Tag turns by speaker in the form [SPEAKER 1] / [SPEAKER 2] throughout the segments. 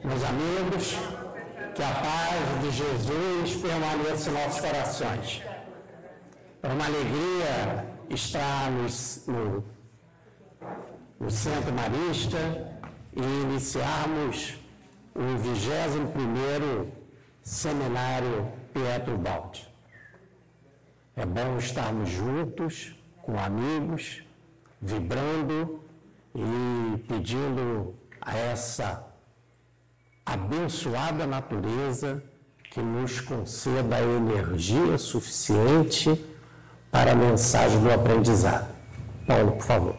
[SPEAKER 1] Meus amigos, que a paz de Jesus permaneça em nossos corações. É uma alegria estar no Centro Marista e iniciarmos o 21º Seminário Pietro Baldi. É bom estarmos juntos, com amigos, vibrando e pedindo a essa abençoada natureza que nos conceda a energia suficiente para a mensagem do aprendizado. Paulo, por favor.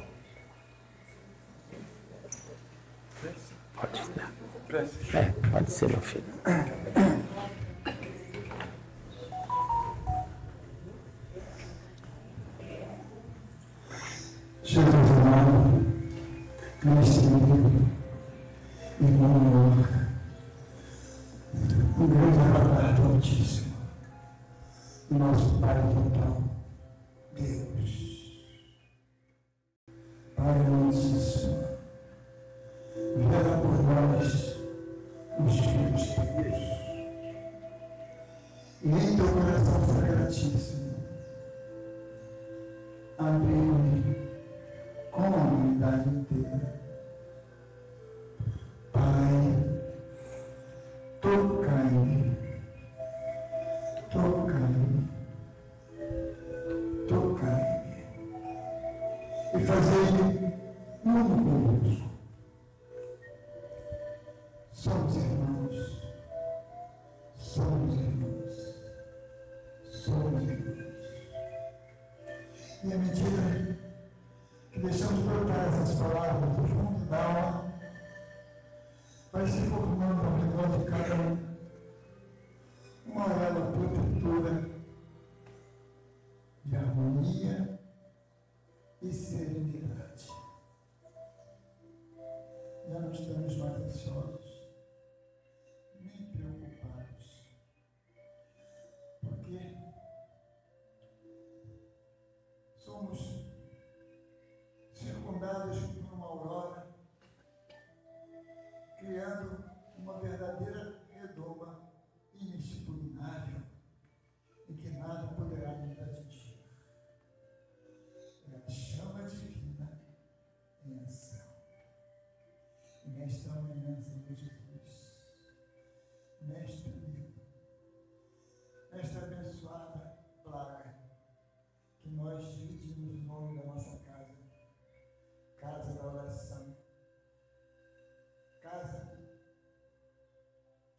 [SPEAKER 1] Pode ser. Pode ser, meu filho.
[SPEAKER 2] Jesus amado, mestre amigo, irmão amor, um grande abraço do Altíssimo, nosso Pai total, Deus, Pai Altíssimo, vela por nós, os filhos de Deus, e em teu coração sagratíssimo, abre com a humanidade inteira. Pai, tocai-me, tocai-me, tocai-me, e fazei-me um conosco. Somos irmãos, somos irmãos, somos irmãos. E à medida que deixamos brotar essas palavras do fundo da alma, vai se formando ao redor de cada um uma auréola protetora de harmonia e serenidade. Já não estamos mais ansiosos, nem preocupados, porque somos circundados por uma aurora, criando uma verdadeira redoma inexpugnável em que nada poderá nos atingir. É a chama divina em ação. E nesta manhã, Senhor Jesus, neste amigo, nesta abençoada placa que nós dividimos o nome da nossa casa, Casa da Oração, casa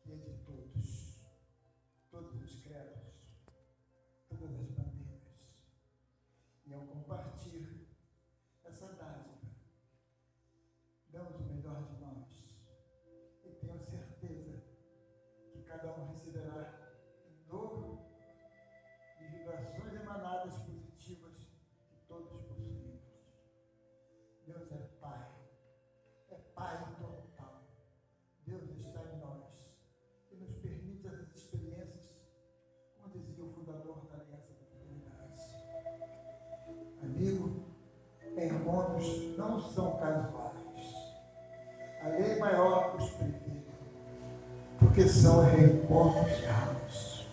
[SPEAKER 2] que é de todos, todos os credos, todas as bandeiras. E ao compartilhar essa dádiva, damos o melhor de nós e tenho certeza que cada um receberá em dobro de vibrações emanadas positivas que todos possuímos. Deus é Pai total. Deus está em nós e nos permite essas experiências, como dizia o fundador da Aliança da Fraternidade. Amigo, encontros não são casuais. A lei maior os prevê, porque são reencontros de almas.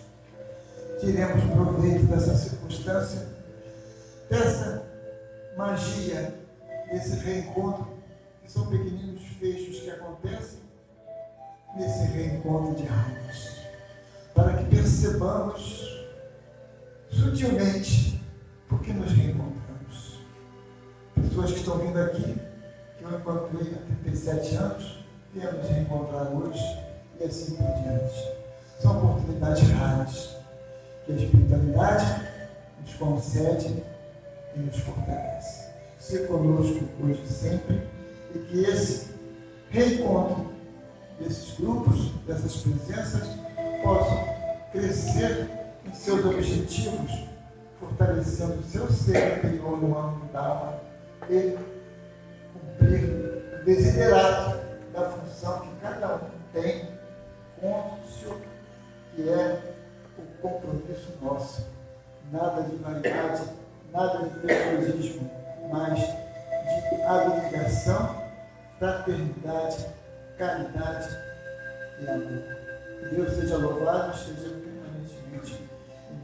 [SPEAKER 2] Tiremos proveito dessa circunstância, dessa magia, desse reencontro, que são pequeninos fechos que acontecem nesse reencontro de almas, para que percebamos sutilmente por que nos reencontramos. Pessoas que estão vindo aqui, que eu encontrei há 37 anos, viemos nos reencontrar hoje e assim por diante. São oportunidades raras que a espiritualidade nos concede e nos fortalece. Ser conosco hoje e sempre, e que esse reencontro desses grupos, dessas presenças, possam crescer em seus objetivos, fortalecendo o seu ser interior no âmbito da alma e cumprir o desiderato da função que cada um tem cônscio, que é o compromisso nosso. Nada de vaidade, nada de preciosismo, mas de abnegação, fraternidade, caridade e amor. Que Deus seja louvado e esteja permanentemente em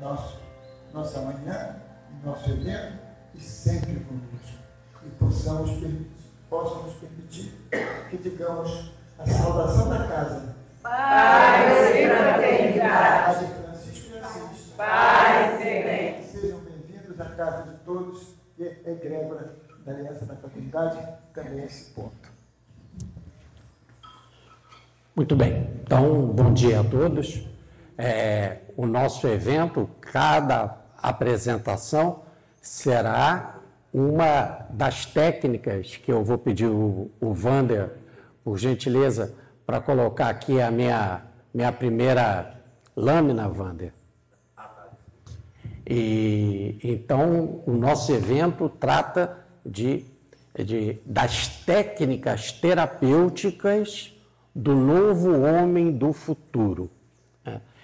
[SPEAKER 2] nossa manhã, em nosso evento e sempre conosco. E possa nos permitir que digamos a saudação da casa.
[SPEAKER 3] Paz e fraternidade.
[SPEAKER 2] A de Francisco e Assis.
[SPEAKER 3] Paz e bem.
[SPEAKER 2] Sejam bem-vindos à casa de todos e a egrégora da Aliança da Fraternidade também esse ponto.
[SPEAKER 1] Muito bem, então, bom dia a todos. O nosso evento, cada apresentação será uma das técnicas que eu vou pedir o Wander, por gentileza, para colocar aqui a minha primeira lâmina, Wander. E então, o nosso evento trata das técnicas terapêuticas do novo homem do futuro.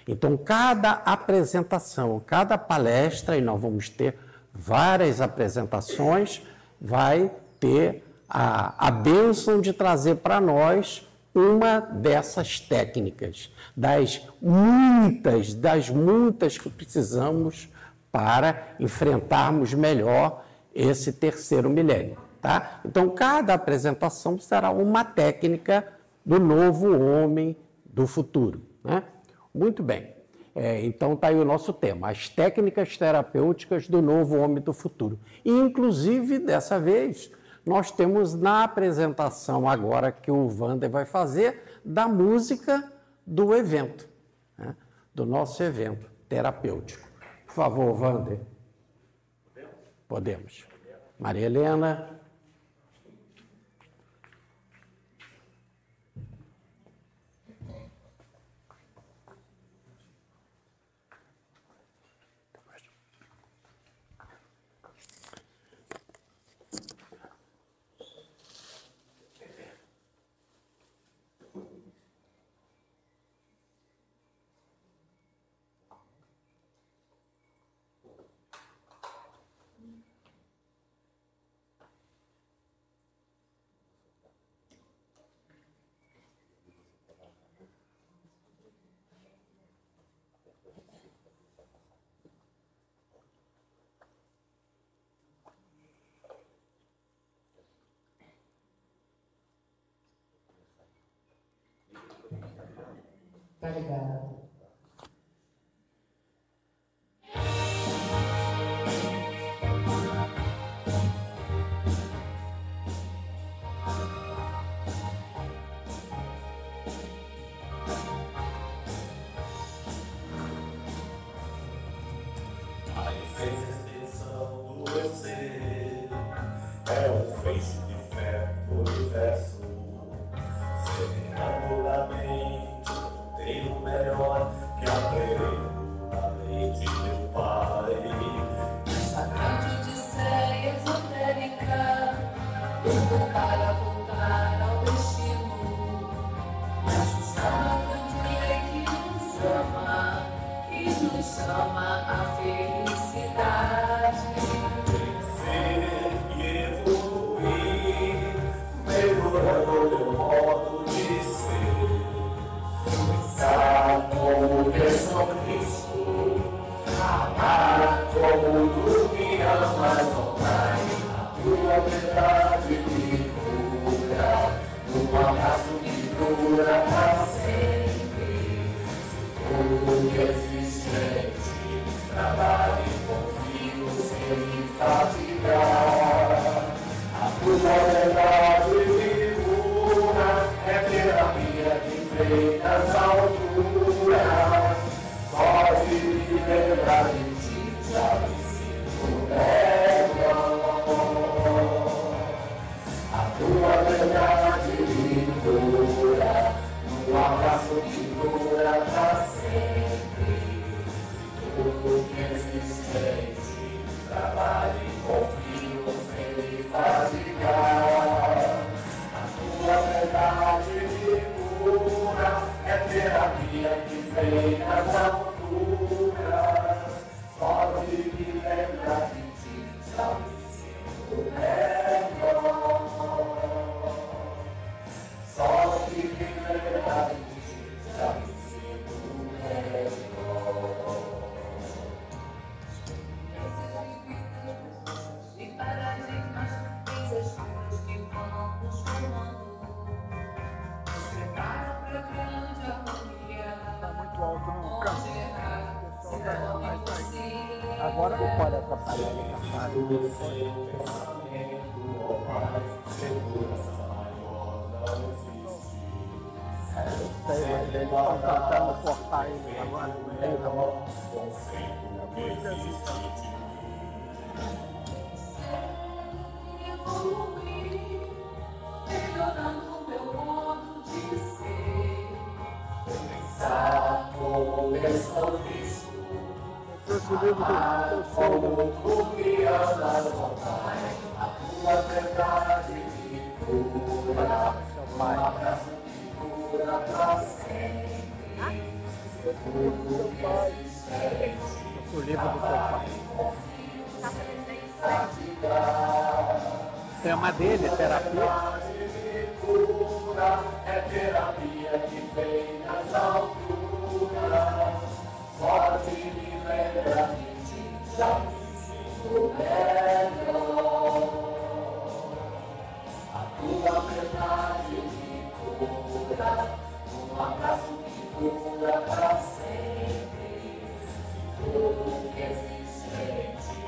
[SPEAKER 1] Então, cada apresentação, cada palestra, e nós vamos ter várias apresentações, vai ter a bênção de trazer para nós uma dessas técnicas, das muitas que precisamos para enfrentarmos melhor esse terceiro milênio. Tá? Então, cada apresentação será uma técnica do novo homem do futuro. Né? Muito bem. Então, está aí o nosso tema, as técnicas terapêuticas do novo homem do futuro. E, inclusive, dessa vez, nós temos na apresentação agora que o Wander vai fazer da música do evento, né? Do nosso evento terapêutico. Por favor, Wander. Podemos. Maria Helena.
[SPEAKER 3] Obrigada.
[SPEAKER 4] A essência extensão do eu ser é um feixe de fé do universo, semeando na mente tem o melhor que aprendo na lei de meu pai.
[SPEAKER 3] Essa grande odisseia esotérica, voltar a voltar ao destino, ajustar a grande lei que nos chama à felicidade.
[SPEAKER 4] Crescer e evoluir, melhorando meu modo de ser. Pensar como que São Cristo, amar como tu me amas, honrar a tua verdade me cura, num abraço que dura para sempre. Se tudo que existe em ti, trabalho e confio sem me fatigar. A tua verdade me cura, é terapia que vem das alturas. Só de me lembrar de ti já me sinto melhor. A tua verdade me cura, num abraço que dura pra sempre. Se tudo que existe em ti, trabalho e confio sem me fatigar. A tua verdade me cura, é terapia que vem das alturas. Só de me lembrar de ti já me sinto melhor. Só de me lembrar de ti
[SPEAKER 5] muito alto, não.
[SPEAKER 3] onde errar será impossível.
[SPEAKER 1] Agora não pode atrapalhar ele cantar. Eles estão tentando cortar ele agora no meio da mão.
[SPEAKER 3] Evoluir, melhorando meu modo de ser.
[SPEAKER 4] Pensar como São Cristo,
[SPEAKER 5] Trouxe o livro do fogo.
[SPEAKER 4] tu me amas, ó Pai, a tua verdade me cura, um abraço que cura pra sempre. Tudo que existente,
[SPEAKER 1] O livro do teu pai. O tema dele, terapia.
[SPEAKER 4] cura, é terapia que vem das alturas. Só de me lembrar de ti já me sinto melhor. A tua verdade me cura, um abraço que cura pra sempre. Se tudo que existe em ti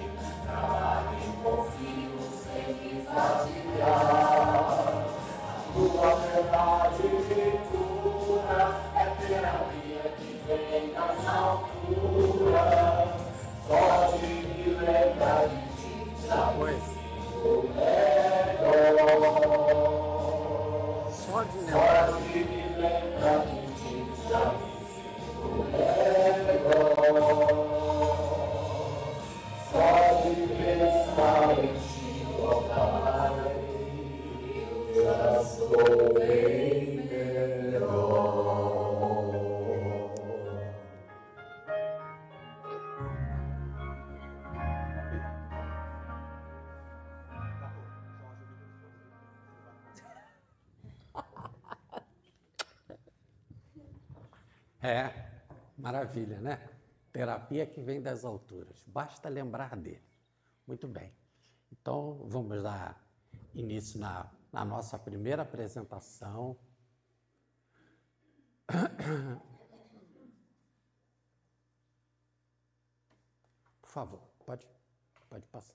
[SPEAKER 4] trabalho e confio sem me fadigar. A tua verdade me cura, é terapia que vem das alturas. Só de me lembrar de ti já me sinto melhor.
[SPEAKER 1] Só de
[SPEAKER 4] Só de me lembrar de ti já me sinto melhor. Só de pensar em ti, ó Pai, eu já sou bem melhor.
[SPEAKER 1] É, maravilha, né? Terapia que vem das alturas. Basta lembrar dele. Muito bem. Então, vamos dar início na nossa primeira apresentação. Por favor, pode passar.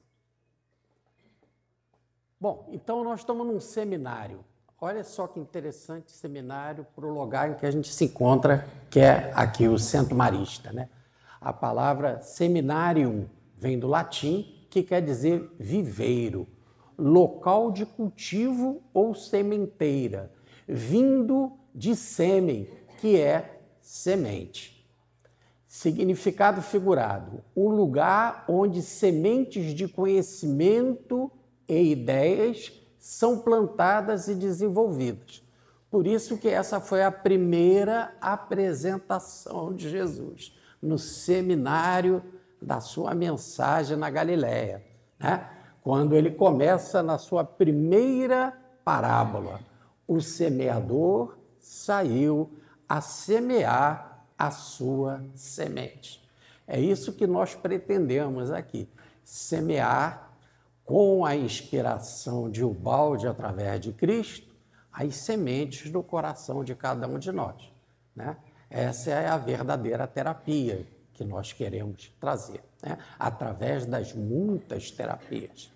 [SPEAKER 1] Bom, então nós estamos num seminário. Olha só que interessante seminário para o lugar em que a gente se encontra, que é aqui o Centro Marista, né? A palavra seminarium vem do latim, que quer dizer viveiro, local de cultivo ou sementeira, vindo de sêmen, que é semente. Significado figurado, um lugar onde sementes de conhecimento e ideias são plantadas e desenvolvidas. Por isso que essa foi a primeira apresentação de Jesus, no seminário da sua mensagem na Galileia, né? Quando ele começa na sua primeira parábola. O semeador saiu a semear a sua semente. É isso que nós pretendemos aqui, semear com a inspiração de Ubalde através de Cristo, as sementes do coração de cada um de nós, né? Essa é a verdadeira terapia que nós queremos trazer, né? Através das muitas terapias.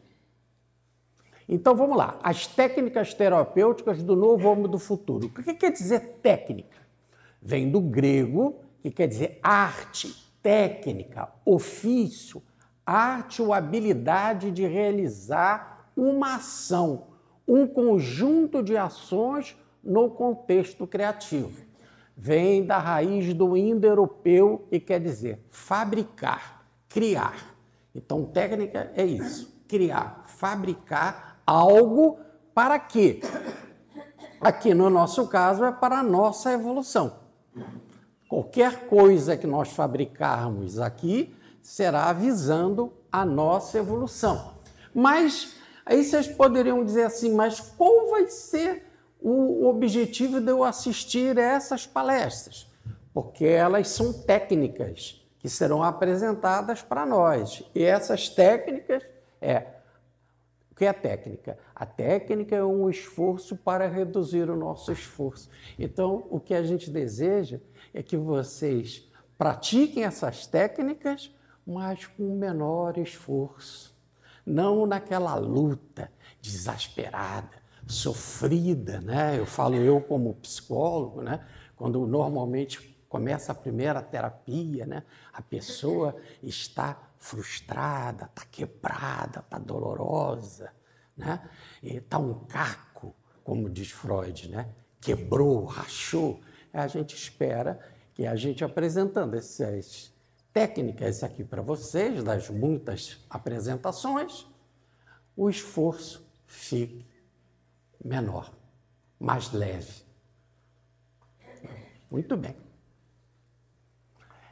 [SPEAKER 1] Então, vamos lá. As técnicas terapêuticas do novo homem do futuro. O que quer dizer técnica? Vem do grego, que quer dizer arte, técnica, ofício, arte ou habilidade de realizar uma ação, um conjunto de ações no contexto criativo. Vem da raiz do indo-europeu e quer dizer fabricar, criar. Então, técnica é isso, criar, fabricar algo para quê? Aqui no nosso caso é para a nossa evolução. Qualquer coisa que nós fabricarmos aqui será visando a nossa evolução. Mas aí vocês poderiam dizer assim, mas qual vai ser o objetivo de eu assistir a essas palestras? Porque elas são técnicas que serão apresentadas para nós. E essas técnicas que é a técnica? A técnica é um esforço para reduzir o nosso esforço. Então, o que a gente deseja é que vocês pratiquem essas técnicas, mas com menor esforço. Não naquela luta desesperada, sofrida, né? Eu falo como psicólogo, né? Quando normalmente começa a primeira terapia, né? A pessoa está frustrada, está quebrada, está dolorosa, né? Está um caco, como diz Freud, né? Quebrou, rachou. A gente espera que a gente apresentando essas técnicas aqui para vocês, das muitas apresentações, o esforço fique menor, mais leve. Muito bem.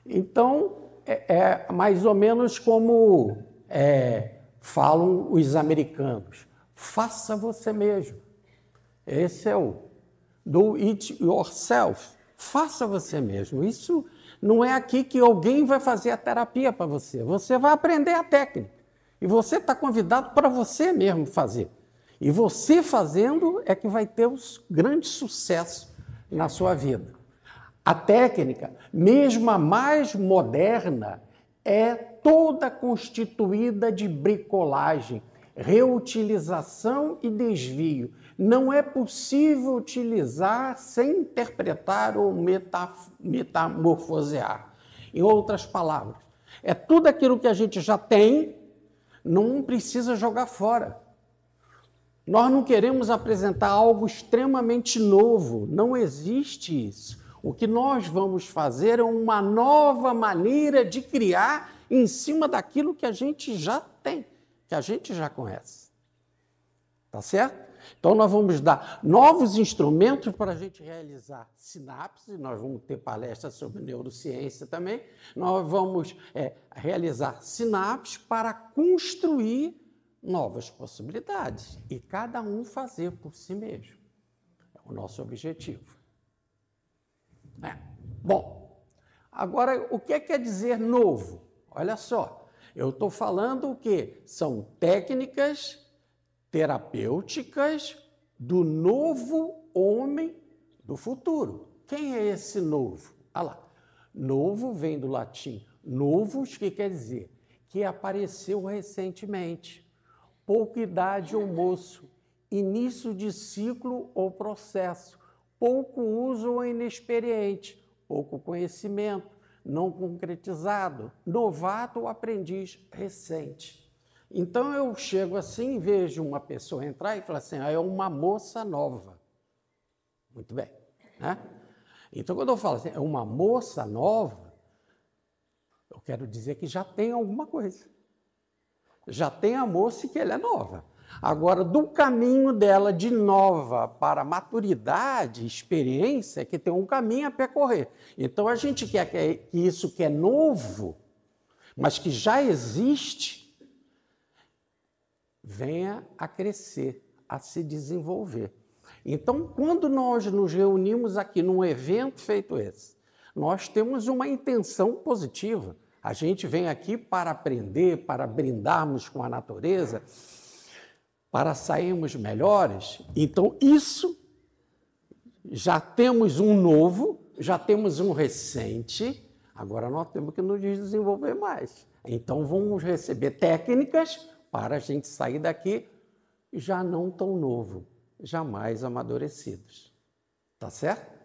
[SPEAKER 1] Então, é mais ou menos como falam os americanos. Faça você mesmo. Esse é o do it yourself. Faça você mesmo. Isso não é aqui que alguém vai fazer a terapia para você. Você vai aprender a técnica. E você está convidado para você mesmo fazer. E você fazendo é que vai ter os grandes sucessos na sua vida. A técnica, mesmo a mais moderna, é toda constituída de bricolagem, reutilização e desvio. Não é possível utilizar sem interpretar ou metamorfosear. Em outras palavras, é tudo aquilo que a gente já tem, não precisa jogar fora. Nós não queremos apresentar algo extremamente novo, não existe isso. O que nós vamos fazer é uma nova maneira de criar em cima daquilo que a gente já tem, que a gente já conhece. Tá certo? Então, nós vamos dar novos instrumentos para a gente realizar sinapse, nós vamos ter palestras sobre neurociência também, nós vamos realizar sinapses para construir novas possibilidades e cada um fazer por si mesmo. É o nosso objetivo. Bom, agora, o que quer dizer novo? Olha só, eu estou falando o quê? São técnicas terapêuticas do novo homem do futuro. Quem é esse novo? Olha lá, novo vem do latim novus, que quer dizer que apareceu recentemente, pouca idade ou moço, início de ciclo ou processo, pouco uso ou inexperiente, pouco conhecimento, não concretizado, novato ou aprendiz recente. Então, eu chego assim, vejo uma pessoa entrar e falo assim, é uma moça nova. Muito bem. Né? Então, quando eu falo assim, é uma moça nova, eu quero dizer que já tem alguma coisa. Já tem a moça que ela é nova. Agora, do caminho dela de nova para maturidade, experiência, é que tem um caminho a percorrer. Então, a gente quer que isso que é novo, mas que já existe, venha a crescer, a se desenvolver. Então, quando nós nos reunimos aqui num evento feito esse, nós temos uma intenção positiva. A gente vem aqui para aprender, para brindarmos com a natureza, para sairmos melhores. Então, isso, já temos um novo, já temos um recente, agora nós temos que nos desenvolver mais. Então, vamos receber técnicas para a gente sair daqui já não tão novo, jamais amadurecidos. Tá certo?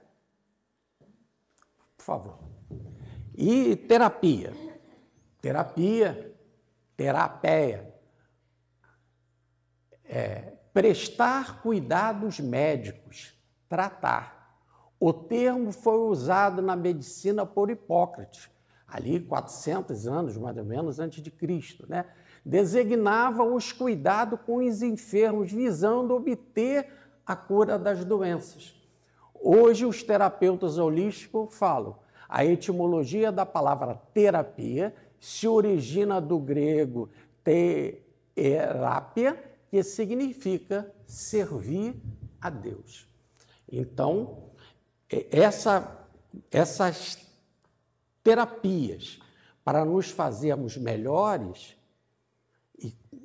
[SPEAKER 1] Por favor. E terapia. Terapia. Prestar cuidados médicos, tratar. O termo foi usado na medicina por Hipócrates, ali 400 anos, mais ou menos, antes de Cristo, né? Designava os cuidados com os enfermos, visando obter a cura das doenças. Hoje, os terapeutas holísticos falam, a etimologia da palavra terapia se origina do grego terapia, que significa servir a Deus. Então, essas terapias, para nos fazermos melhores,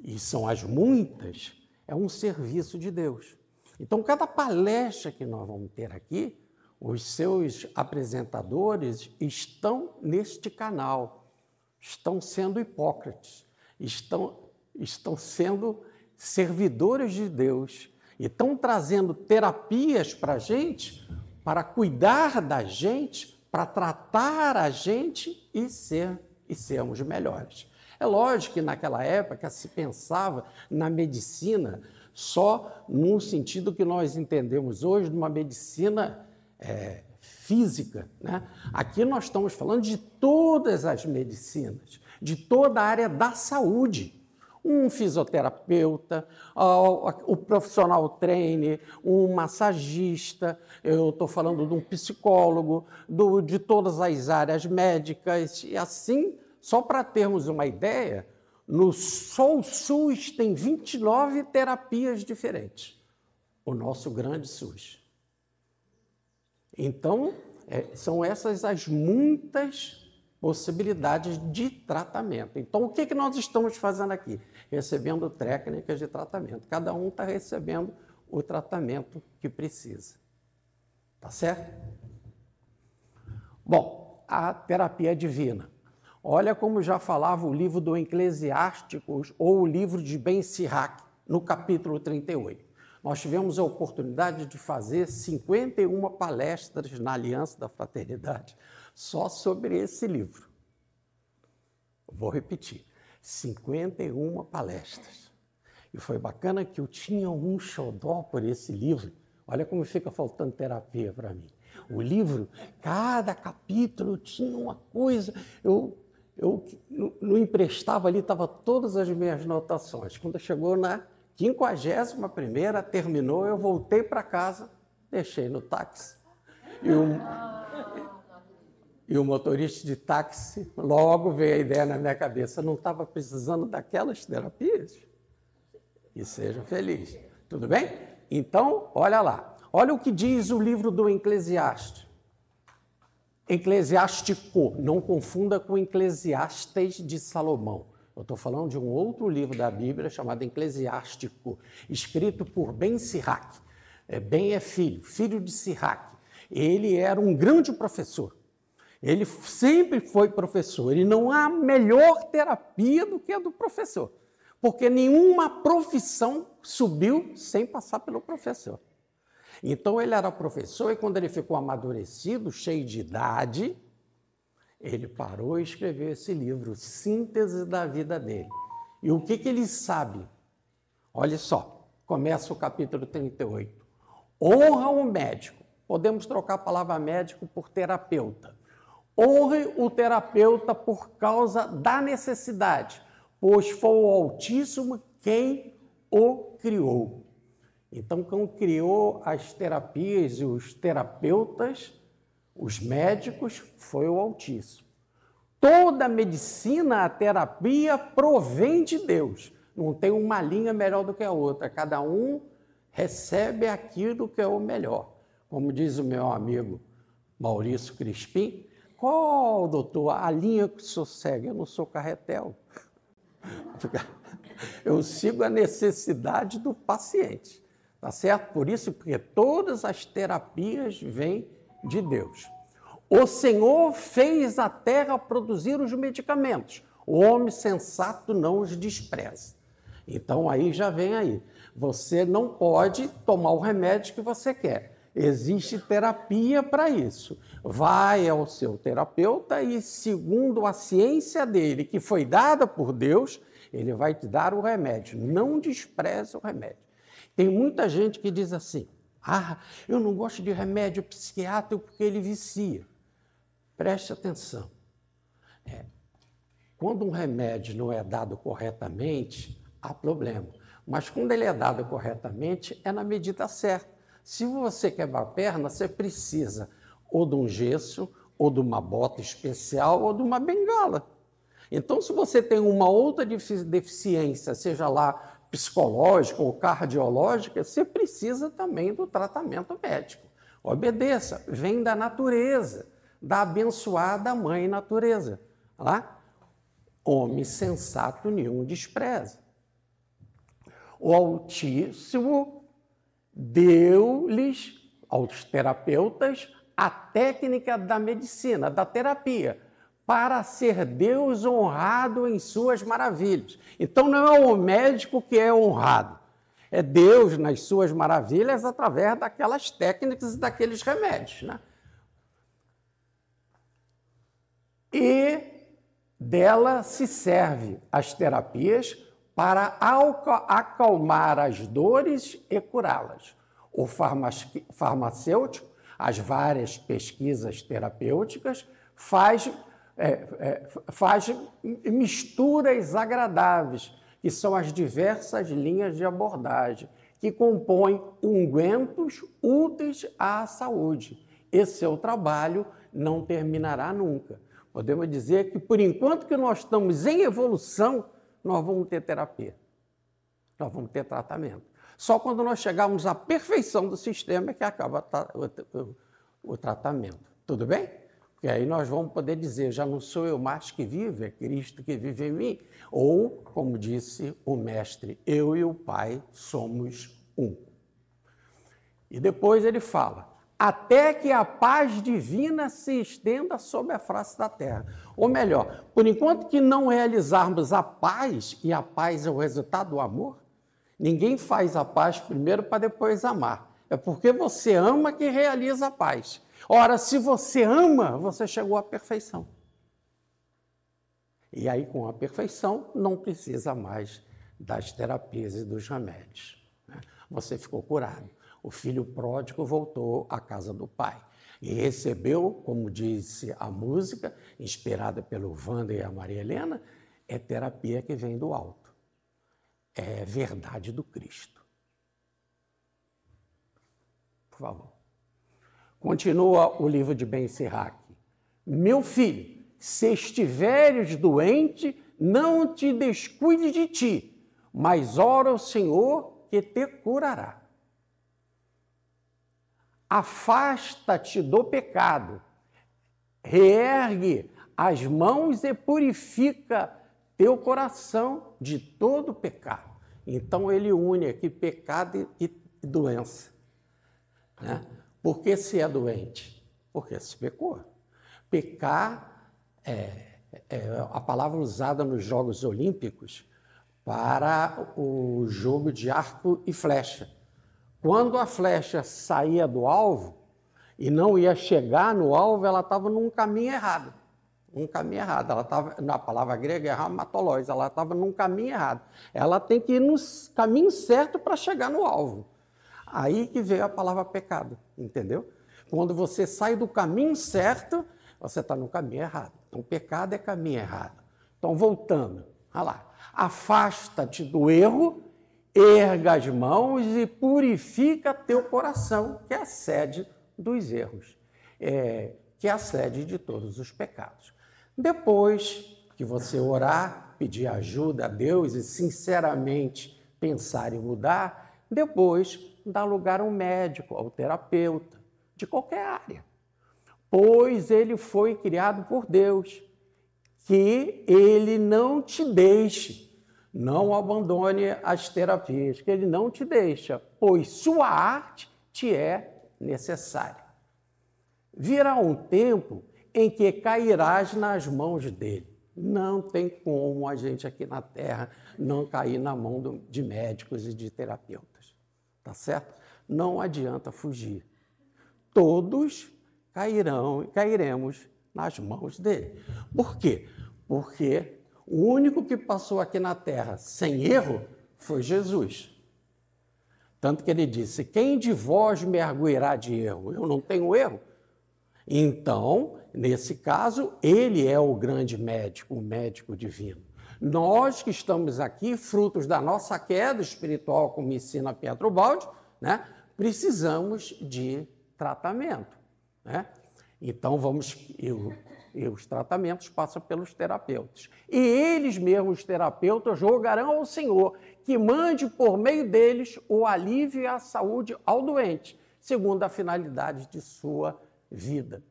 [SPEAKER 1] e são as muitas, é um serviço de Deus. Então, cada palestra que nós vamos ter aqui, os seus apresentadores estão neste canal, estão sendo hipócritas, estão sendo servidores de Deus e estão trazendo terapias para a gente, para cuidar da gente, para tratar a gente e sermos melhores. É lógico que naquela época se pensava na medicina só no sentido que nós entendemos hoje, de uma medicina física, né? Aqui nós estamos falando de todas as medicinas, de toda a área da saúde. Um fisioterapeuta, o profissional trainer, um massagista, eu estou falando de um psicólogo, de todas as áreas médicas, e assim, só para termos uma ideia, só o SUS tem 29 terapias diferentes, o nosso grande SUS. Então, são essas as muitas possibilidades de tratamento. Então, o que nós estamos fazendo aqui? Recebendo técnicas de tratamento. Cada um está recebendo o tratamento que precisa. Tá certo? Bom, a terapia divina. Olha como já falava o livro do Eclesiásticos ou o livro de Ben Sirach, no capítulo 38. Nós tivemos a oportunidade de fazer 51 palestras na Aliança da Fraternidade só sobre esse livro. Vou repetir, 51 palestras. E foi bacana que eu tinha um xodó por esse livro. Olha como fica faltando terapia para mim. O livro, cada capítulo tinha uma coisa. Eu não emprestava ali, estava todas as minhas anotações. Quando chegou na 51ª, terminou, eu voltei para casa, deixei no táxi. E o motorista de táxi, logo veio a ideia na minha cabeça, não estava precisando daquelas terapias? E seja feliz. Tudo bem? Então, olha lá. Olha o que diz o livro do Eclesiastes. Eclesiástico, não confunda com Eclesiastes de Salomão. Eu estou falando de um outro livro da Bíblia chamado Eclesiástico, escrito por Ben Sirach. Ben é filho de Sirach. Ele era um grande professor. Ele sempre foi professor. E não há melhor terapia do que a do professor. Porque nenhuma profissão subiu sem passar pelo professor. Então, ele era professor e quando ele ficou amadurecido, cheio de idade, ele parou e escreveu esse livro, Síntese da Vida dele. E o que ele sabe? Olha só, começa o capítulo 38. Honra o médico. Podemos trocar a palavra médico por terapeuta. Honre o terapeuta por causa da necessidade, pois foi o Altíssimo quem o criou. Então, quem criou as terapias e os terapeutas, os médicos, foi o Altíssimo. Toda a medicina, a terapia, provém de Deus. Não tem uma linha melhor do que a outra. Cada um recebe aquilo que é o melhor. Como diz o meu amigo Maurício Crispim, qual, doutor, a linha que o senhor segue? Eu não sou carretel. Eu sigo a necessidade do paciente. Tá certo? Por isso, porque todas as terapias vêm de Deus. O Senhor fez a terra produzir os medicamentos. O homem sensato não os despreza. Então, aí já vem aí. Você não pode tomar o remédio que você quer. Existe terapia para isso. Vai ao seu terapeuta e, segundo a ciência dele, que foi dada por Deus, ele vai te dar o remédio. Não despreze o remédio. Tem muita gente que diz assim, eu não gosto de remédio psiquiátrico porque ele vicia. Preste atenção. Quando um remédio não é dado corretamente, há problema. Mas quando ele é dado corretamente, é na medida certa. Se você quebrar a perna, você precisa ou de um gesso, ou de uma bota especial, ou de uma bengala. Então, se você tem uma outra deficiência, seja lá psicológica ou cardiológica, você precisa também do tratamento médico. Obedeça, vem da natureza, da abençoada mãe natureza. Lá, homem sensato nenhum despreza. O Altíssimo deu-lhes, aos terapeutas, a técnica da medicina, da terapia, para ser Deus honrado em suas maravilhas. Então, não é o médico que é honrado, é Deus nas suas maravilhas através daquelas técnicas e daqueles remédios, né? E dela se serve as terapias para acalmar as dores e curá-las. O farmacêutico, as várias pesquisas terapêuticas, faz misturas agradáveis, que são as diversas linhas de abordagem, que compõem ungüentos úteis à saúde. Esse seu trabalho não terminará nunca. Podemos dizer que, por enquanto que nós estamos em evolução, nós vamos ter terapia, nós vamos ter tratamento. Só quando nós chegarmos à perfeição do sistema é que acaba o tratamento. Tudo bem? Porque aí nós vamos poder dizer, já não sou eu mais que vivo, é Cristo que vive em mim. Ou, como disse o mestre, eu e o Pai somos um. E depois ele fala, até que a paz divina se estenda sobre a face da terra. Ou melhor, por enquanto que não realizarmos a paz, e a paz é o resultado do amor, ninguém faz a paz primeiro para depois amar. É porque você ama que realiza a paz. Ora, se você ama, você chegou à perfeição. E aí, com a perfeição, não precisa mais das terapias e dos remédios, né? Você ficou curado. O filho pródigo voltou à casa do pai e recebeu, como disse a música, inspirada pelo Wander e a Maria Helena, é terapia que vem do alto. É verdade do Cristo. Por favor. Continua o livro de Ben Sirach. Meu filho, se estiveres doente, não te descuide de ti, mas ora ao Senhor que te curará. Afasta-te do pecado, reergue as mãos e purifica teu coração de todo pecado. Então, ele une aqui pecado e doença, né? Por que se é doente? Porque se pecou. Pecar é a palavra usada nos Jogos Olímpicos para o jogo de arco e flecha. Quando a flecha saía do alvo e não ia chegar no alvo, ela estava num caminho errado. Um caminho errado. Ela estava, na palavra grega, é ramatolós, ela estava num caminho errado. Ela tem que ir no caminho certo para chegar no alvo. Aí que veio a palavra pecado, entendeu? Quando você sai do caminho certo, você está no caminho errado. Então, pecado é caminho errado. Então, voltando, olha lá. Afasta-te do erro, erga as mãos e purifica teu coração, que é a sede dos erros, que é a sede de todos os pecados. Depois que você orar, pedir ajuda a Deus e sinceramente pensar em mudar, depois dá lugar ao médico, ao terapeuta, de qualquer área. Pois ele foi criado por Deus, que ele não te deixe, não abandone as terapias, que ele não te deixa, pois sua arte te é necessária. Virá um tempo em que cairás nas mãos dele. Não tem como a gente aqui na Terra não cair na mão de médicos e de terapeutas, tá certo? Não adianta fugir. Todos cairemos nas mãos dele. Por quê? Porque o único que passou aqui na Terra sem erro foi Jesus. Tanto que ele disse, quem de vós me arguirá de erro? Eu não tenho erro. Então, nesse caso, ele é o grande médico, o médico divino. Nós que estamos aqui, frutos da nossa queda espiritual, como ensina Pietro Baldi, né, precisamos de tratamento, né? Então, os tratamentos passam pelos terapeutas. E eles mesmos, os terapeutas, rogarão ao Senhor que mande por meio deles o alívio e a saúde ao doente, segundo a finalidade de sua vida.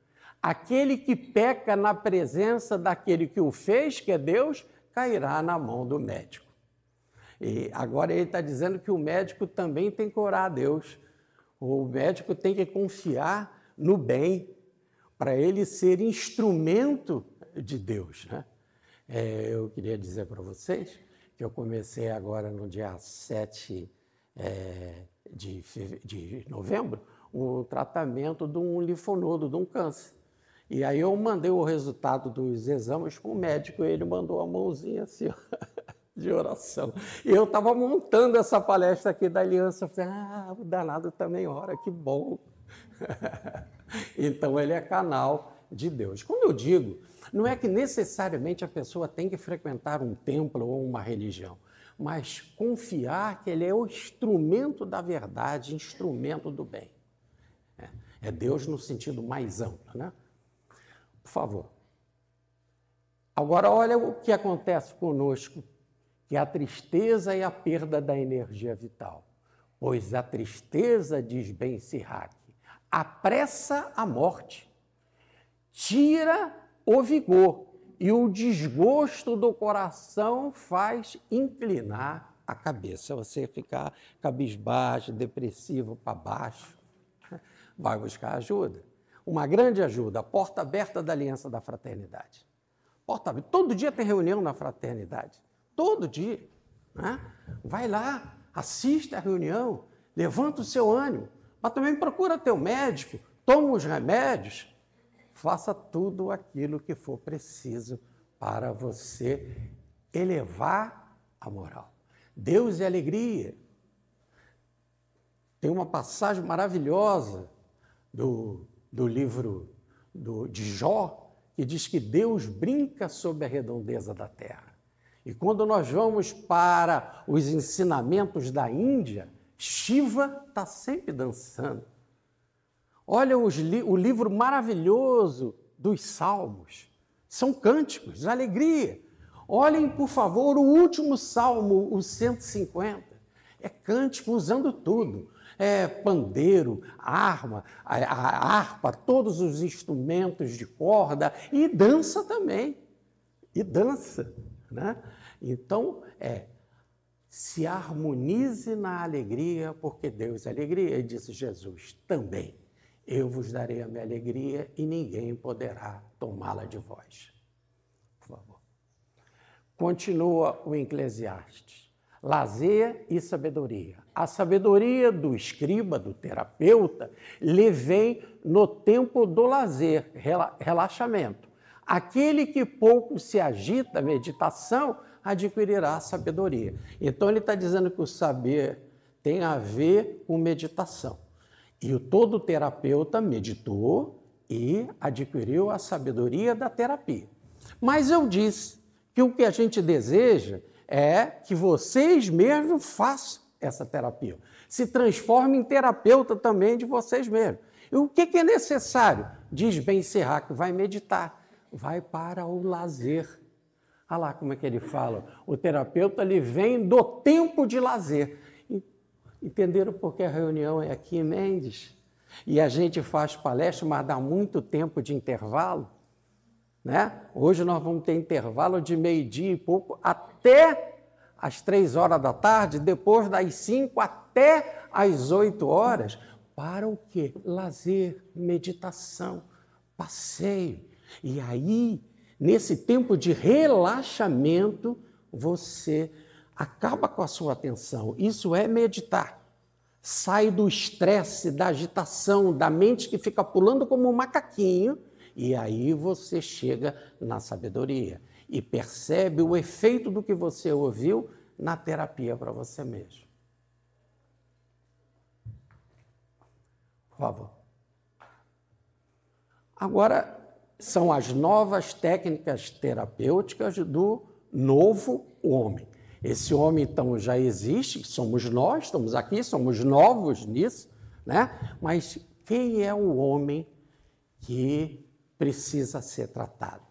[SPEAKER 1] Aquele que peca na presença daquele que o fez, que é Deus, cairá na mão do médico. E agora ele está dizendo que o médico também tem que orar a Deus. O médico tem que confiar no bem para ele ser instrumento de Deus, né? Eu queria dizer para vocês que eu comecei agora no dia 7 de novembro o tratamento de um linfonodo, de um câncer. E aí eu mandei o resultado dos exames para o médico e ele mandou a mãozinha assim, ó, de oração. E eu estava montando essa palestra aqui da Aliança, eu falei, o danado também ora, que bom. Então ele é canal de Deus. Como eu digo, não é que necessariamente a pessoa tem que frequentar um templo ou uma religião, mas confiar que ele é o instrumento da verdade, instrumento do bem. É Deus no sentido mais amplo, né? Por favor. Agora, olha o que acontece conosco, que é a tristeza e a perda da energia vital. Pois a tristeza, diz Ben Sirach, apressa a morte, tira o vigor e o desgosto do coração faz inclinar a cabeça. Você ficar cabisbaixo, depressivo, para baixo, vai buscar ajuda. Uma grande ajuda, a porta aberta da Aliança da Fraternidade. Porta aberta. Todo dia tem reunião na Fraternidade. Todo dia. Né? Vai lá, assista a reunião, levanta o seu ânimo, mas também procura teu médico, toma os remédios, faça tudo aquilo que for preciso para você elevar a moral. Deus é alegria. Tem uma passagem maravilhosa do livro de Jó, que diz que Deus brinca sobre a redondeza da terra. E quando nós vamos para os ensinamentos da Índia, Shiva está sempre dançando. Olha o livro maravilhoso dos Salmos. São cânticos de alegria. Olhem, por favor, o último salmo, o 150. É cântico usando tudo. Pandeiro, a harpa, todos os instrumentos de corda e dança também. E dança, né? Então, se harmonize na alegria, porque Deus é alegria. E disse Jesus também, eu vos darei a minha alegria e ninguém poderá tomá-la de vós. Por favor. Continua o Eclesiastes. Lazer e sabedoria. A sabedoria do escriba, do terapeuta, lhe vem no tempo do lazer, relaxamento. Aquele que pouco se agita, meditação, adquirirá sabedoria. Então, ele está dizendo que o saber tem a ver com meditação. E todo terapeuta meditou e adquiriu a sabedoria da terapia. Mas eu disse que o que a gente deseja é que vocês mesmos façam essa terapia. Se transformem em terapeuta também de vocês mesmos. E o que é necessário? Diz Ben Sirach, vai meditar, vai para o lazer. Olha lá como é que ele fala. O terapeuta ele vem do tempo de lazer. Entenderam por que a reunião é aqui em Mendes? E a gente faz palestra, mas dá muito tempo de intervalo. Né? Hoje nós vamos ter intervalo de meio-dia e pouco até às 3 horas da tarde, depois das 5 até às 8 horas. Para o quê? Lazer, meditação, passeio. E aí, nesse tempo de relaxamento, você acaba com a sua atenção. Isso é meditar. Sai do estresse, da agitação, da mente que fica pulando como um macaquinho, e aí você chega na sabedoria e percebe o efeito do que você ouviu na terapia para você mesmo. Por favor. Agora, são as novas técnicas terapêuticas do novo homem. Esse homem, então, já existe, somos nós, estamos aqui, somos novos nisso, né? Mas quem é o homem que precisa ser tratado?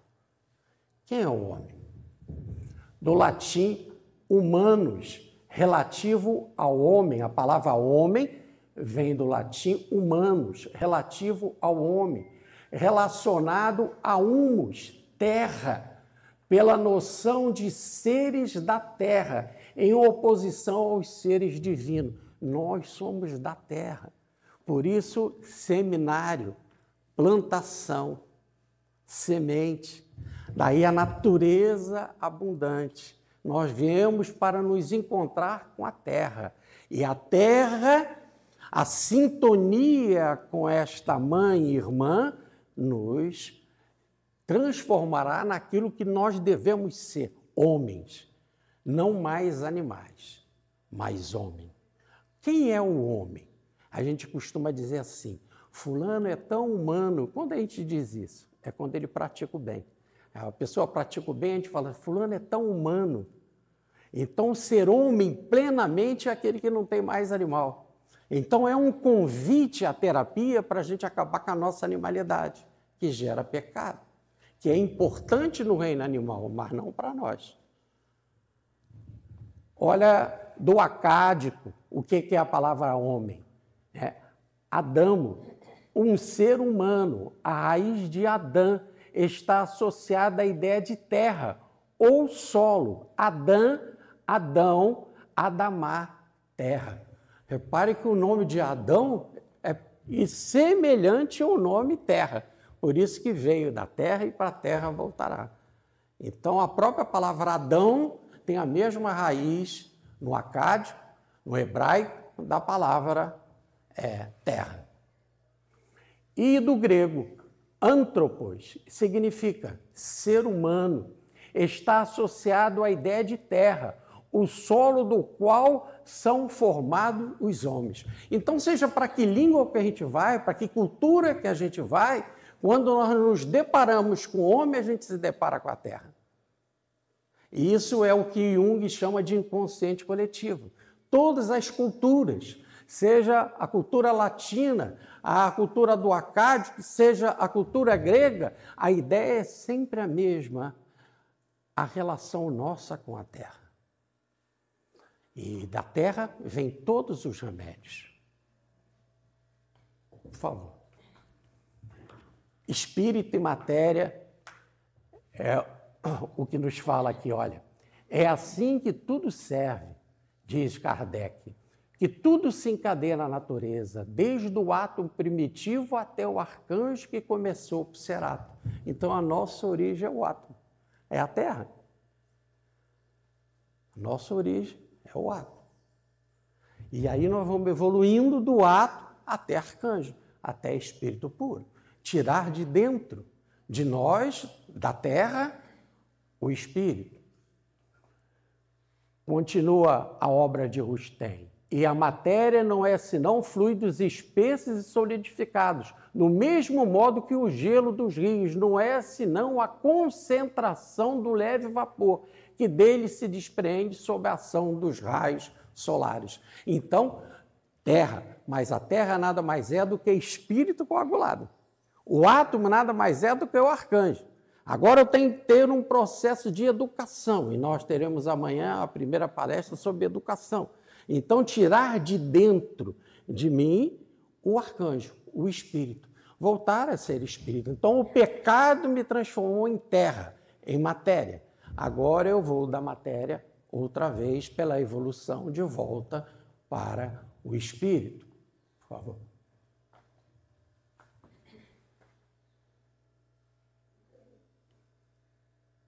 [SPEAKER 1] Quem é o homem? Do latim, humanus, relativo ao homem. A palavra homem vem do latim humanus, relativo ao homem, relacionado a humus, terra, pela noção de seres da terra, em oposição aos seres divinos. Nós somos da terra. Por isso, seminário, plantação, semente, daí a natureza abundante. Nós viemos para nos encontrar com a terra. E a terra, a sintonia com esta mãe e irmã, nos transformará naquilo que nós devemos ser, homens. Não mais animais, mas homem. Quem é o homem? A gente costuma dizer assim, fulano é tão humano. Quando a gente diz isso? É quando ele pratica o bem. A pessoa pratica o bem, a gente fala, fulano é tão humano. Então, ser homem plenamente é aquele que não tem mais animal. Então, é um convite à terapia para a gente acabar com a nossa animalidade, que gera pecado, que é importante no reino animal, mas não para nós. Olha, do acádico, o que é a palavra homem? Adamo, um ser humano, a raiz de Adã está associada à ideia de terra ou solo. Adão, Adamá, terra. Repare que o nome de Adão é semelhante ao nome terra. Por isso que veio da terra e para a terra voltará. Então, a própria palavra Adão tem a mesma raiz no acádio, no hebraico, da palavra terra. E do grego, antropos, significa ser humano, está associado à ideia de terra, o solo do qual são formados os homens. Então, seja para que língua que a gente vai, para que cultura que a gente vai, quando nós nos deparamos com o homem, a gente se depara com a terra. E isso é o que Jung chama de inconsciente coletivo. Todas as culturas, seja a cultura latina, a cultura do acádio, seja a cultura grega, a ideia é sempre a mesma, a relação nossa com a terra. E da terra vem todos os remédios. Por favor. Espírito e matéria é o que nos fala aqui, olha. É assim que tudo serve, diz Kardec, que tudo se encadeia na natureza, desde o átomo primitivo até o arcanjo que começou por ser átomo. Então, a nossa origem é o átomo, é a terra. A nossa origem é o átomo. E aí nós vamos evoluindo do átomo até arcanjo, até espírito puro. Tirar de dentro de nós, da terra, o espírito. Continua a obra de Rustem. E a matéria não é senão fluidos espessos e solidificados, no mesmo modo que o gelo dos rios não é senão a concentração do leve vapor, que dele se desprende sob a ação dos raios solares. Então, terra, mas a terra nada mais é do que espírito coagulado. O átomo nada mais é do que o arcanjo. Agora eu tenho que ter um processo de educação, e nós teremos amanhã a primeira palestra sobre educação. Então, tirar de dentro de mim o arcanjo, o espírito, voltar a ser espírito. Então, o pecado me transformou em terra, em matéria. Agora eu vou da matéria, outra vez, pela evolução, de volta para o espírito. Por favor.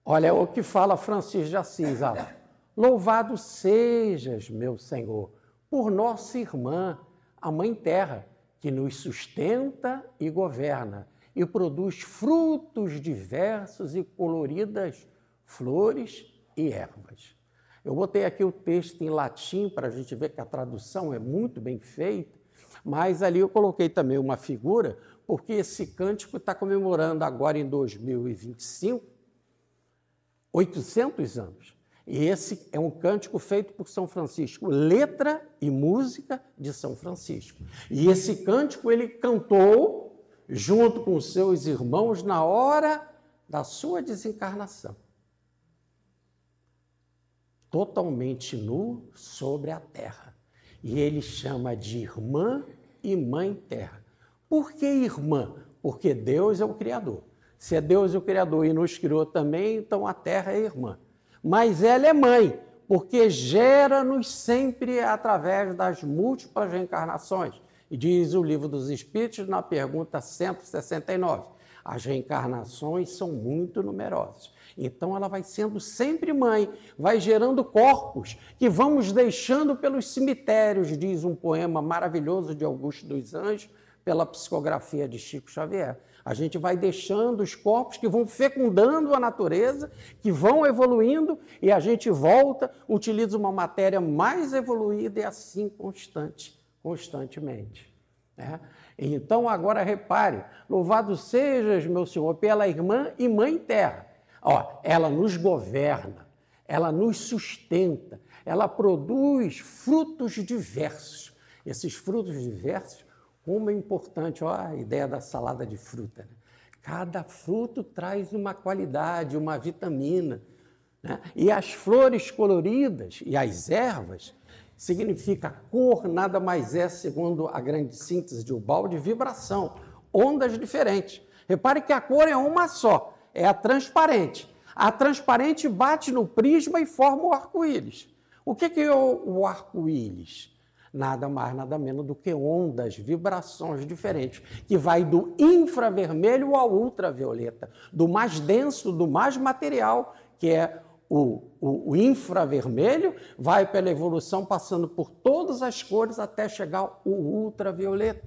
[SPEAKER 1] Olha o que fala Francisco de Assis, olha lá. Louvado sejas, meu Senhor, por nossa irmã, a Mãe Terra, que nos sustenta e governa, e produz frutos diversos e coloridas flores e ervas. Eu botei aqui o texto em latim para a gente ver que a tradução é muito bem feita, mas ali eu coloquei também uma figura, porque esse cântico está comemorando agora em 2025, 800 anos. E esse é um cântico feito por São Francisco, letra e música de São Francisco. E esse cântico ele cantou junto com seus irmãos na hora da sua desencarnação. Totalmente nu sobre a terra. E ele chama de irmã e mãe terra. Por que irmã? Porque Deus é o Criador. Se é Deus o Criador e nos criou também, então a terra é irmã. Mas ela é mãe, porque gera-nos sempre através das múltiplas reencarnações. E diz o Livro dos Espíritos na pergunta 169. As reencarnações são muito numerosas. Então ela vai sendo sempre mãe, vai gerando corpos que vamos deixando pelos cemitérios, diz um poema maravilhoso de Augusto dos Anjos, pela psicografia de Chico Xavier. A gente vai deixando os corpos que vão fecundando a natureza, que vão evoluindo, e a gente volta, utiliza uma matéria mais evoluída e assim constantemente. Né? Então, agora repare, louvado sejas, meu Senhor, pela irmã e mãe terra. Ó, ela nos governa, ela nos sustenta, ela produz frutos diversos. Esses frutos diversos, como é importante, ó, a ideia da salada de fruta. Né? Cada fruto traz uma qualidade, uma vitamina. Né? E as flores coloridas e as ervas, significa cor, nada mais é, segundo a grande síntese de Ubaldi, vibração, ondas diferentes. Repare que a cor é uma só, é a transparente. A transparente bate no prisma e forma o arco-íris. O que é o arco-íris? Nada mais, nada menos do que ondas, vibrações diferentes, que vai do infravermelho ao ultravioleta, do mais denso, do mais material, que é o infravermelho, vai pela evolução passando por todas as cores até chegar ao ultravioleta.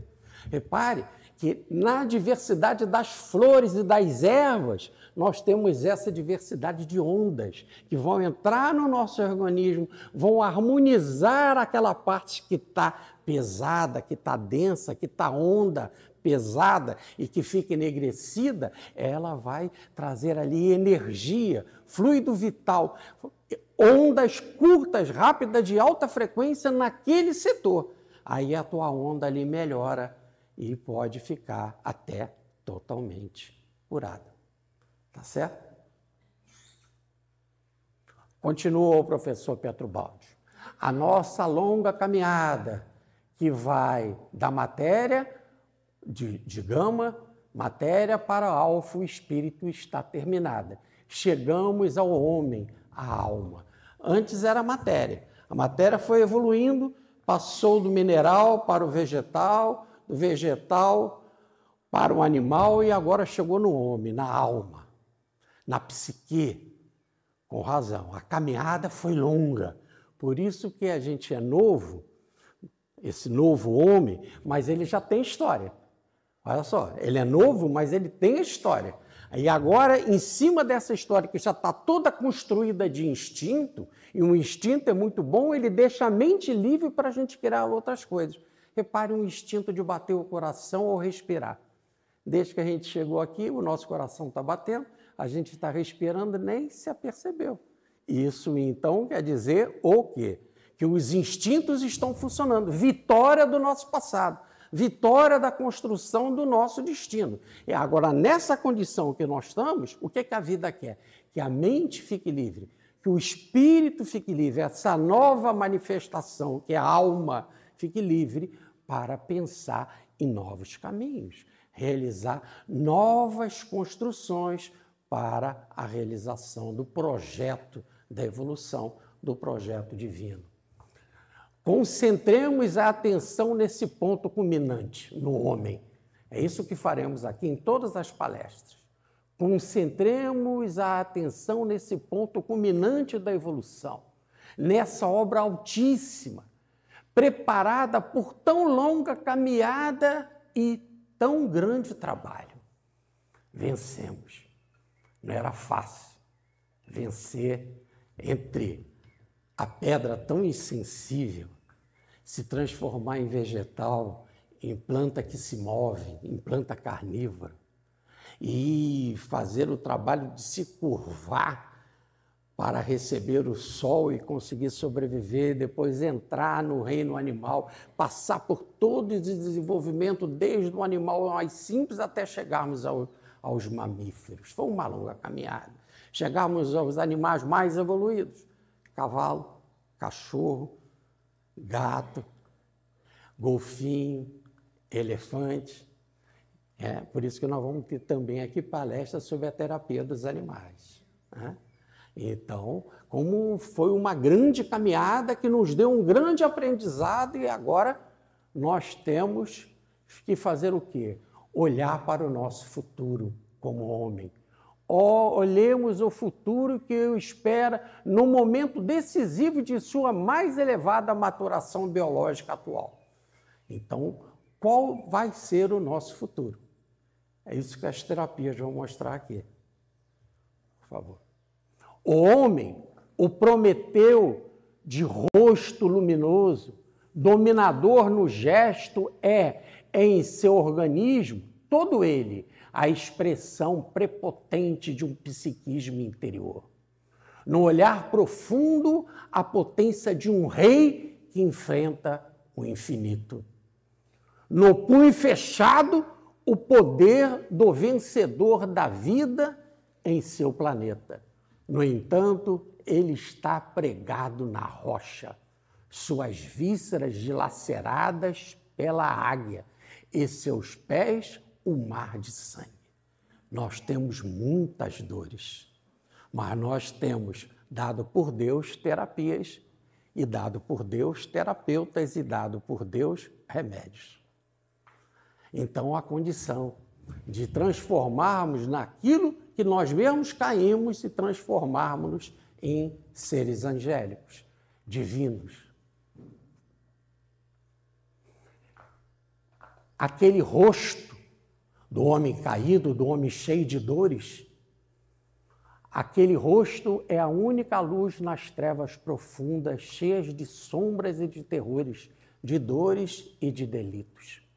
[SPEAKER 1] Repare que na diversidade das flores e das ervas, nós temos essa diversidade de ondas que vão entrar no nosso organismo, vão harmonizar aquela parte que está pesada, que está densa, que está onda, pesada e que fica enegrecida, ela vai trazer ali energia, fluido vital, ondas curtas, rápidas, de alta frequência naquele setor. Aí a tua onda ali melhora e pode ficar até totalmente curada. Tá certo? Continua o professor Pietrobaldi. A nossa longa caminhada, que vai da matéria, de gama, matéria para alfa, o espírito, está terminada. Chegamos ao homem, a alma. Antes era a matéria. A matéria foi evoluindo, passou do mineral para o vegetal, do vegetal para o animal e agora chegou no homem, na alma, na psique. Com razão, a caminhada foi longa. Por isso que a gente é novo, esse novo homem, mas ele já tem história. Olha só, ele é novo, mas ele tem história. E agora, em cima dessa história que já está toda construída de instinto, e um instinto é muito bom, ele deixa a mente livre para a gente criar outras coisas. Repare um instinto de bater o coração ou respirar. Desde que a gente chegou aqui, o nosso coração está batendo, a gente está respirando, nem se apercebeu. Isso, então, quer dizer o quê? Que os instintos estão funcionando. Vitória do nosso passado. Vitória da construção do nosso destino. E agora, nessa condição que nós estamos, o que a vida quer? Que a mente fique livre, que o espírito fique livre, essa nova manifestação, que é a alma, fique livre para pensar em novos caminhos, realizar novas construções para a realização do projeto da evolução, do projeto divino. Concentremos a atenção nesse ponto culminante, no homem. É isso que faremos aqui em todas as palestras. Concentremos a atenção nesse ponto culminante da evolução, nessa obra altíssima, preparada por tão longa caminhada e tão grande trabalho. Vencemos. Não era fácil vencer entre a pedra tão insensível, se transformar em vegetal, em planta que se move, em planta carnívora, e fazer o trabalho de se curvar para receber o sol e conseguir sobreviver, depois entrar no reino animal, passar por todo o desenvolvimento, desde o animal mais simples até chegarmos aos mamíferos. Foi uma longa caminhada. Chegarmos aos animais mais evoluídos, cavalo, cachorro, gato, golfinho, elefante. Por isso que nós vamos ter também aqui palestras sobre a terapia dos animais, né? Então, como foi uma grande caminhada que nos deu um grande aprendizado e agora nós temos que fazer o quê? Olhar para o nosso futuro como homem. Olhemos o futuro que o espera no momento decisivo de sua mais elevada maturação biológica atual. Então, qual vai ser o nosso futuro? É isso que as terapias vão mostrar aqui. Por favor. O homem, o Prometeu de rosto luminoso, dominador no gesto, em seu organismo, todo ele, a expressão prepotente de um psiquismo interior. No olhar profundo, a potência de um rei que enfrenta o infinito. No punho fechado, o poder do vencedor da vida em seu planeta. No entanto, ele está pregado na rocha, suas vísceras dilaceradas pela águia e seus pés um mar de sangue. Nós temos muitas dores, mas nós temos dado por Deus terapias e dado por Deus terapeutas e dado por Deus remédios. Então, a condição de transformarmos naquilo que nós mesmos caímos e transformarmos-nos em seres angélicos, divinos. Aquele rosto do homem caído, do homem cheio de dores, aquele rosto é a única luz nas trevas profundas, cheias de sombras e de terrores, de dores e de delitos.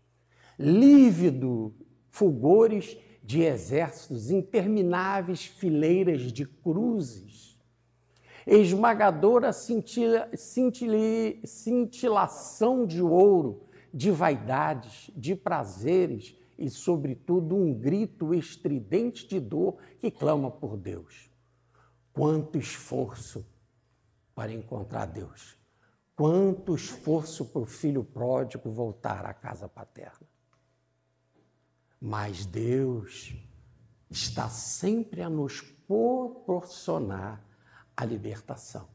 [SPEAKER 1] Lívido fulgores de exércitos, intermináveis fileiras de cruzes, esmagadora cintilação de ouro, de vaidades, de prazeres e, sobretudo, um grito estridente de dor que clama por Deus. Quanto esforço para encontrar Deus! Quanto esforço para o filho pródigo voltar à casa paterna! Mas Deus está sempre a nos proporcionar a libertação.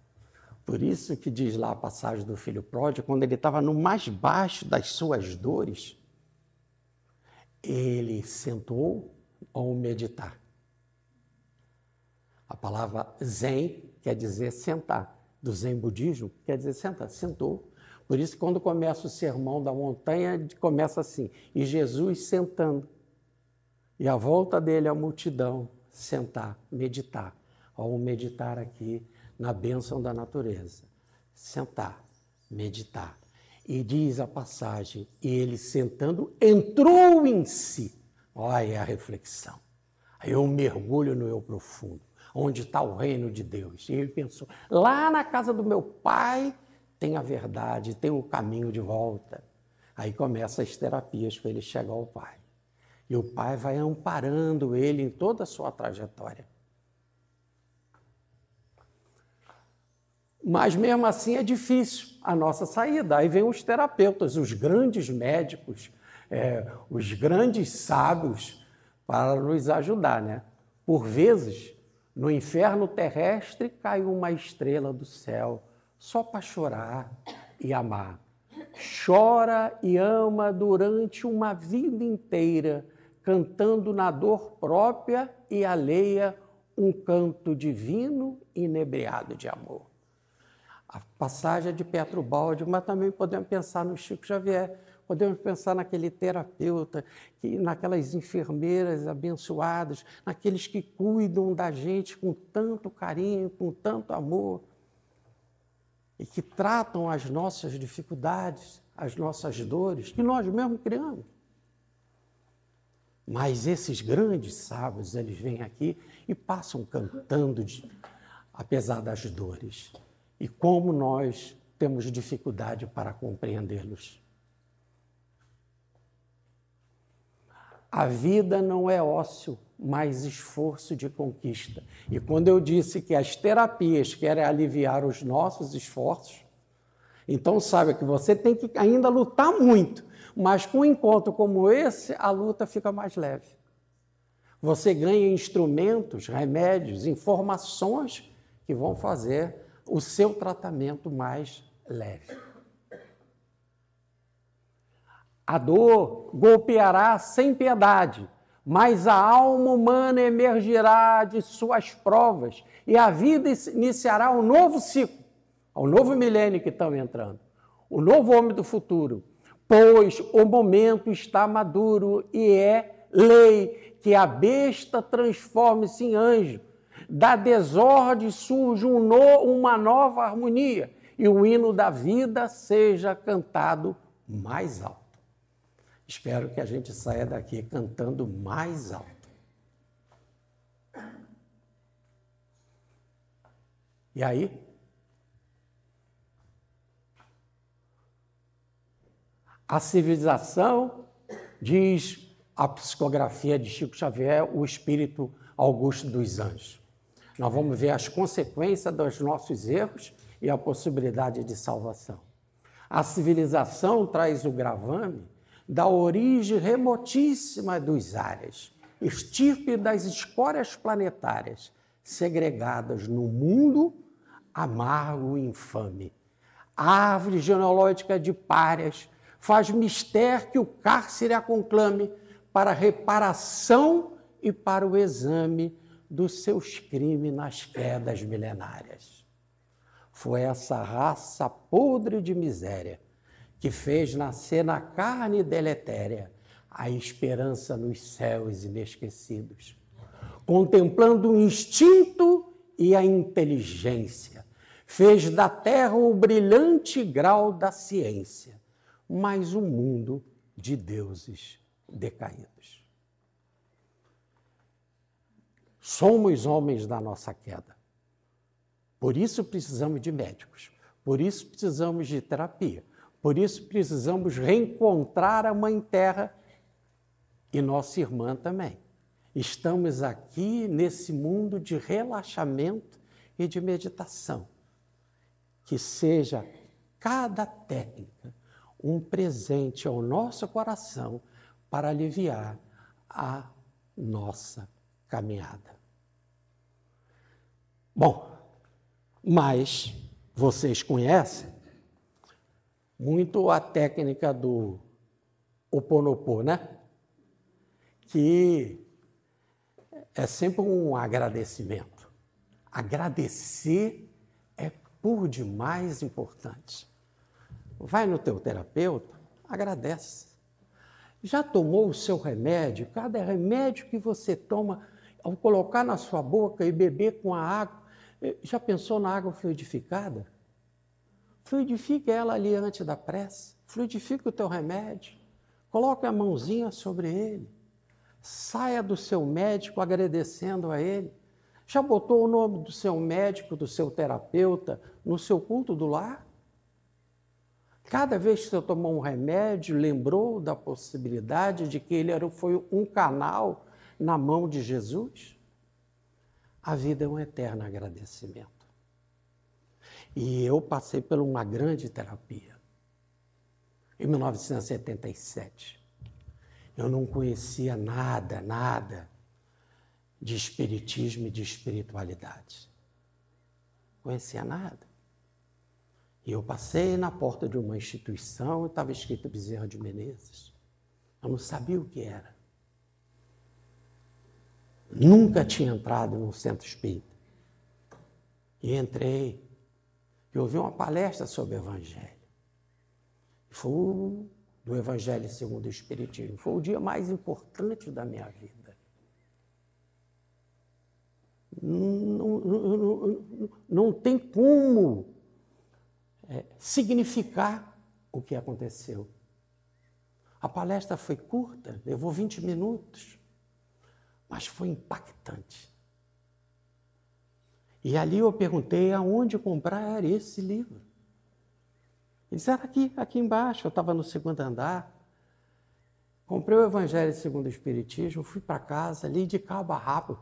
[SPEAKER 1] Por isso que diz lá a passagem do filho pródigo, quando ele estava no mais baixo das suas dores, ele sentou ao meditar. A palavra zen quer dizer sentar. Do zen budismo quer dizer sentar. Sentou. Por isso, quando começa o sermão da montanha, começa assim, e Jesus sentando. E à volta dele a multidão, sentar, meditar. Vamos meditar aqui na bênção da natureza. Sentar, meditar. E diz a passagem, e ele sentando, entrou em si. Olha a reflexão. Aí eu mergulho no eu profundo, onde está o reino de Deus. E ele pensou, lá na casa do meu pai tem a verdade, tem o caminho de volta. Aí começam as terapias para ele chegar ao pai. E o pai vai amparando ele em toda a sua trajetória. Mas mesmo assim é difícil a nossa saída. Aí vem os terapeutas, os grandes médicos, os grandes sábios para nos ajudar, né? Por vezes, no inferno terrestre caiu uma estrela do céu só para chorar e amar. Chora e ama durante uma vida inteira, cantando na dor própria e alheia um canto divino inebriado de amor. A passagem é de Petro Baldi, mas também podemos pensar no Chico Xavier, podemos pensar naquele terapeuta, naquelas enfermeiras abençoadas, naqueles que cuidam da gente com tanto carinho, com tanto amor, e que tratam as nossas dificuldades, as nossas dores, que nós mesmos criamos. Mas esses grandes sábios, eles vêm aqui e passam cantando, apesar das dores. E como nós temos dificuldade para compreendê-los. A vida não é ócio, mas esforço de conquista. E quando eu disse que as terapias querem aliviar os nossos esforços, então saiba que você tem que ainda lutar muito. Mas com um encontro como esse, a luta fica mais leve. Você ganha instrumentos, remédios, informações que vão fazer o seu tratamento mais leve. A dor golpeará sem piedade, mas a alma humana emergirá de suas provas e a vida iniciará um novo ciclo, o novo milênio que estamos entrando, o novo homem do futuro, pois o momento está maduro e é lei que a besta transforme-se em anjo. Da desordem surge uma nova harmonia e o hino da vida seja cantado mais alto. Espero que a gente saia daqui cantando mais alto. E aí? A civilização, diz a psicografia de Chico Xavier, o espírito Augusto dos Anjos. Nós vamos ver as consequências dos nossos erros e a possibilidade de salvação. A civilização traz o gravame da origem remotíssima dos ares, estirpe das escórias planetárias, segregadas no mundo amargo e infame. A árvore genealógica de párias faz mister que o cárcere a conclame para reparação e para o exame dos seus crimes nas quedas milenárias. Foi essa raça podre de miséria que fez nascer na carne deletéria a esperança nos céus inesquecidos, contemplando o instinto e a inteligência, fez da terra o brilhante grau da ciência, mas um mundo de deuses decaídos. Somos homens da nossa queda. Por isso precisamos de médicos, por isso precisamos de terapia, por isso precisamos reencontrar a Mãe Terra e nossa irmã também. Estamos aqui nesse mundo de relaxamento e de meditação. Que seja cada técnica um presente ao nosso coração para aliviar a nossa caminhada. Bom, mas vocês conhecem muito a técnica do Ho Oponopono, né? Que é sempre um agradecimento. Agradecer é por demais importante. Vai no teu terapeuta, agradece. Já tomou o seu remédio? Cada remédio que você toma, ao colocar na sua boca e beber com a água, já pensou na água fluidificada? Fluidifique ela ali antes da prece, fluidifique o teu remédio, coloque a mãozinha sobre ele, saia do seu médico agradecendo a ele. Já botou o nome do seu médico, do seu terapeuta, no seu culto do lar? Cada vez que você tomou um remédio, lembrou da possibilidade de que ele foi um canal na mão de Jesus? A vida é um eterno agradecimento. E eu passei por uma grande terapia. Em 1977, eu não conhecia nada de espiritismo e de espiritualidade. Não conhecia nada. E eu passei na porta de uma instituição e estava escrito Bezerra de Menezes. Eu não sabia o que era. Nunca tinha entrado num centro espírita. E entrei. E ouvi uma palestra sobre o Evangelho. Foi do Evangelho segundo o Espiritismo. Foi o dia mais importante da minha vida. Não tem como significar o que aconteceu. A palestra foi curta, levou 20 minutos, mas foi impactante. E ali eu perguntei aonde comprar esse livro. Eles disseram aqui embaixo, eu estava no segundo andar. Comprei o Evangelho segundo o Espiritismo, fui para casa, li de cabo a rabo.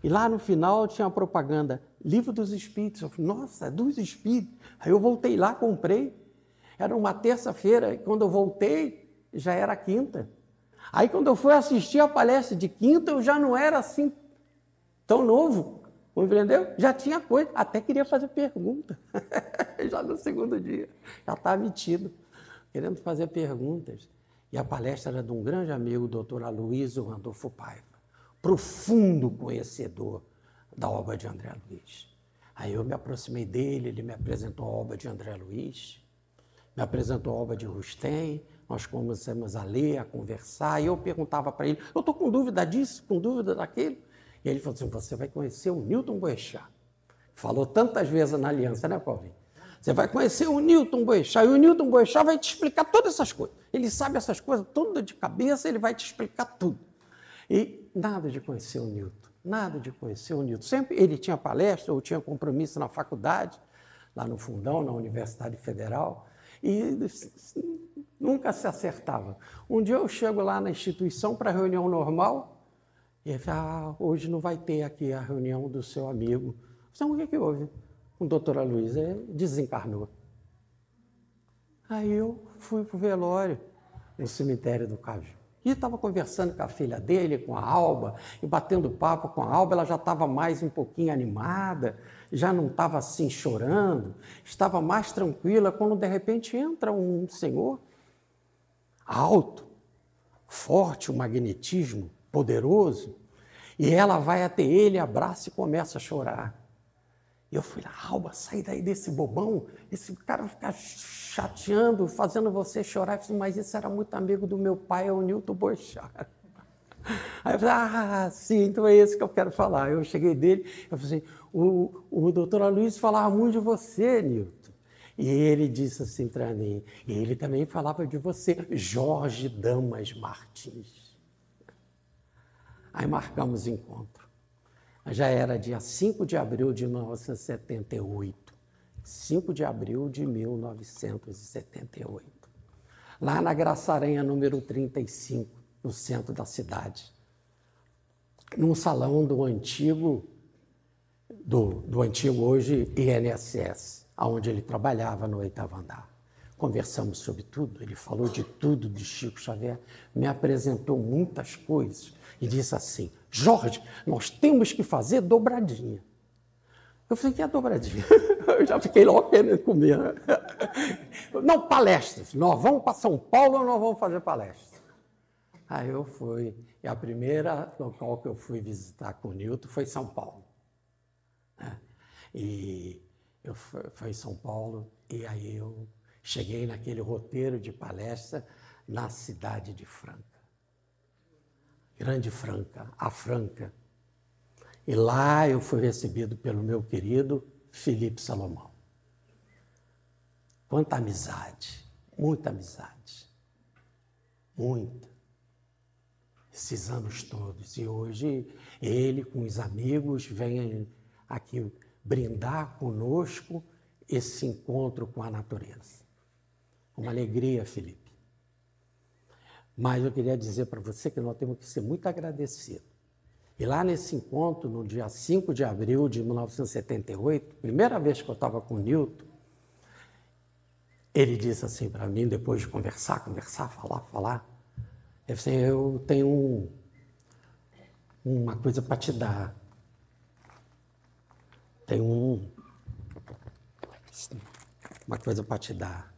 [SPEAKER 1] E lá no final tinha a propaganda, Livro dos Espíritos. Eu falei, nossa, é dos Espíritos. Aí eu voltei lá, comprei. Era uma terça-feira, e quando eu voltei, já era quinta. Aí, quando eu fui assistir a palestra de quinta, eu já não era assim tão novo, entendeu? Já tinha coisa, até queria fazer pergunta, já no segundo dia, já estava metido, querendo fazer perguntas. E a palestra era de um grande amigo, o doutor Aloysio Randolfo Paiva, profundo conhecedor da obra de André Luiz. Aí eu me aproximei dele, ele me apresentou a obra de André Luiz, me apresentou a obra de Rustem, nós começamos a ler, a conversar, e eu perguntava para ele, eu estou com dúvida disso, com dúvida daquilo. E ele falou assim, você vai conhecer o Newton Boechat. Falou tantas vezes na aliança, né, Paulinho? Você vai conhecer o Newton Boechat, e o Newton Boechat vai te explicar todas essas coisas. Ele sabe essas coisas tudo de cabeça, ele vai te explicar tudo. E nada de conhecer o Newton, nada de conhecer o Newton. Sempre ele tinha palestra, ou tinha compromisso na faculdade, lá no Fundão, na Universidade Federal, e nunca se acertava. Um dia eu chego lá na instituição para reunião normal, e ele fala, hoje não vai ter aqui a reunião do seu amigo. Então, o que houve? O doutor Aloysio desencarnou. Aí eu fui para o velório, no cemitério do Caju. E estava conversando com a filha dele, com a Alba, e batendo papo com a Alba, ela já estava mais um pouquinho animada, já não estava assim chorando, estava mais tranquila, quando de repente entra um senhor alto, forte, um magnetismo poderoso, e ela vai até ele, abraça e começa a chorar. E eu fui lá, Alba, sai daí desse bobão, esse cara fica chateando, fazendo você chorar. Eu falei, mas esse era muito amigo do meu pai, é o Newton Boechat. Aí eu falei, sim, então é esse que eu quero falar. Eu cheguei dele, eu falei assim, o doutor Aloysio falava muito de você, Newton. E ele disse assim para mim, e ele também falava de você, Jorge Damas Martins. Aí marcamos encontro. Já era dia 5 de abril de 1978. 5 de abril de 1978. Lá na Graça Aranha, número 35, no centro da cidade. Num salão do antigo hoje INSS, onde ele trabalhava no 8º andar. Conversamos sobre tudo, ele falou de tudo de Chico Xavier, me apresentou muitas coisas e disse assim, Jorge, nós temos que fazer dobradinha. Eu falei, que é dobradinha? Eu já fiquei logo querendo comer. Não, palestras. Nós vamos para São Paulo ou nós vamos fazer palestra? Aí eu fui. E a primeira local que eu fui visitar com o Newton foi São Paulo. E eu fui em São Paulo e aí eu cheguei naquele roteiro de palestra na cidade de Franca. Grande Franca, a Franca. E lá eu fui recebido pelo meu querido Felipe Salomão. Quanta amizade, muita amizade, muita. Esses anos todos. E hoje ele com os amigos vem aqui brindar conosco esse encontro com a natureza. Uma alegria, Felipe. Mas eu queria dizer para você que nós temos que ser muito agradecidos. E lá nesse encontro, no dia 5 de abril de 1978, primeira vez que eu estava com o Newton, ele disse assim para mim, depois de conversar, falar, ele disse assim, eu tenho uma coisa para te dar. Tenho uma coisa para te dar.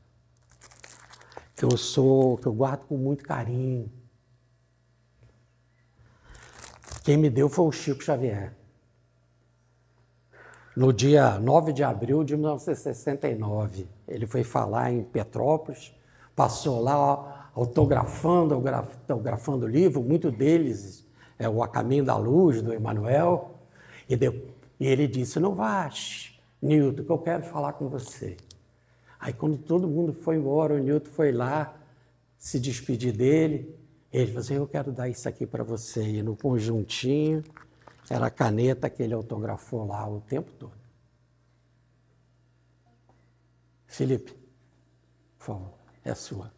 [SPEAKER 1] Que eu guardo com muito carinho. Quem me deu foi o Chico Xavier. No dia 9 de abril de 1969, ele foi falar em Petrópolis, passou lá autografando o livro, muito deles é o A Caminho da Luz, do Emmanuel, e ele disse, não vá, Newton, que eu quero falar com você. Aí quando todo mundo foi embora, o Newton foi lá se despedir dele, ele falou assim, eu quero dar isso aqui para você. E no conjuntinho, era a caneta que ele autografou lá o tempo todo. Felipe, por favor, é sua.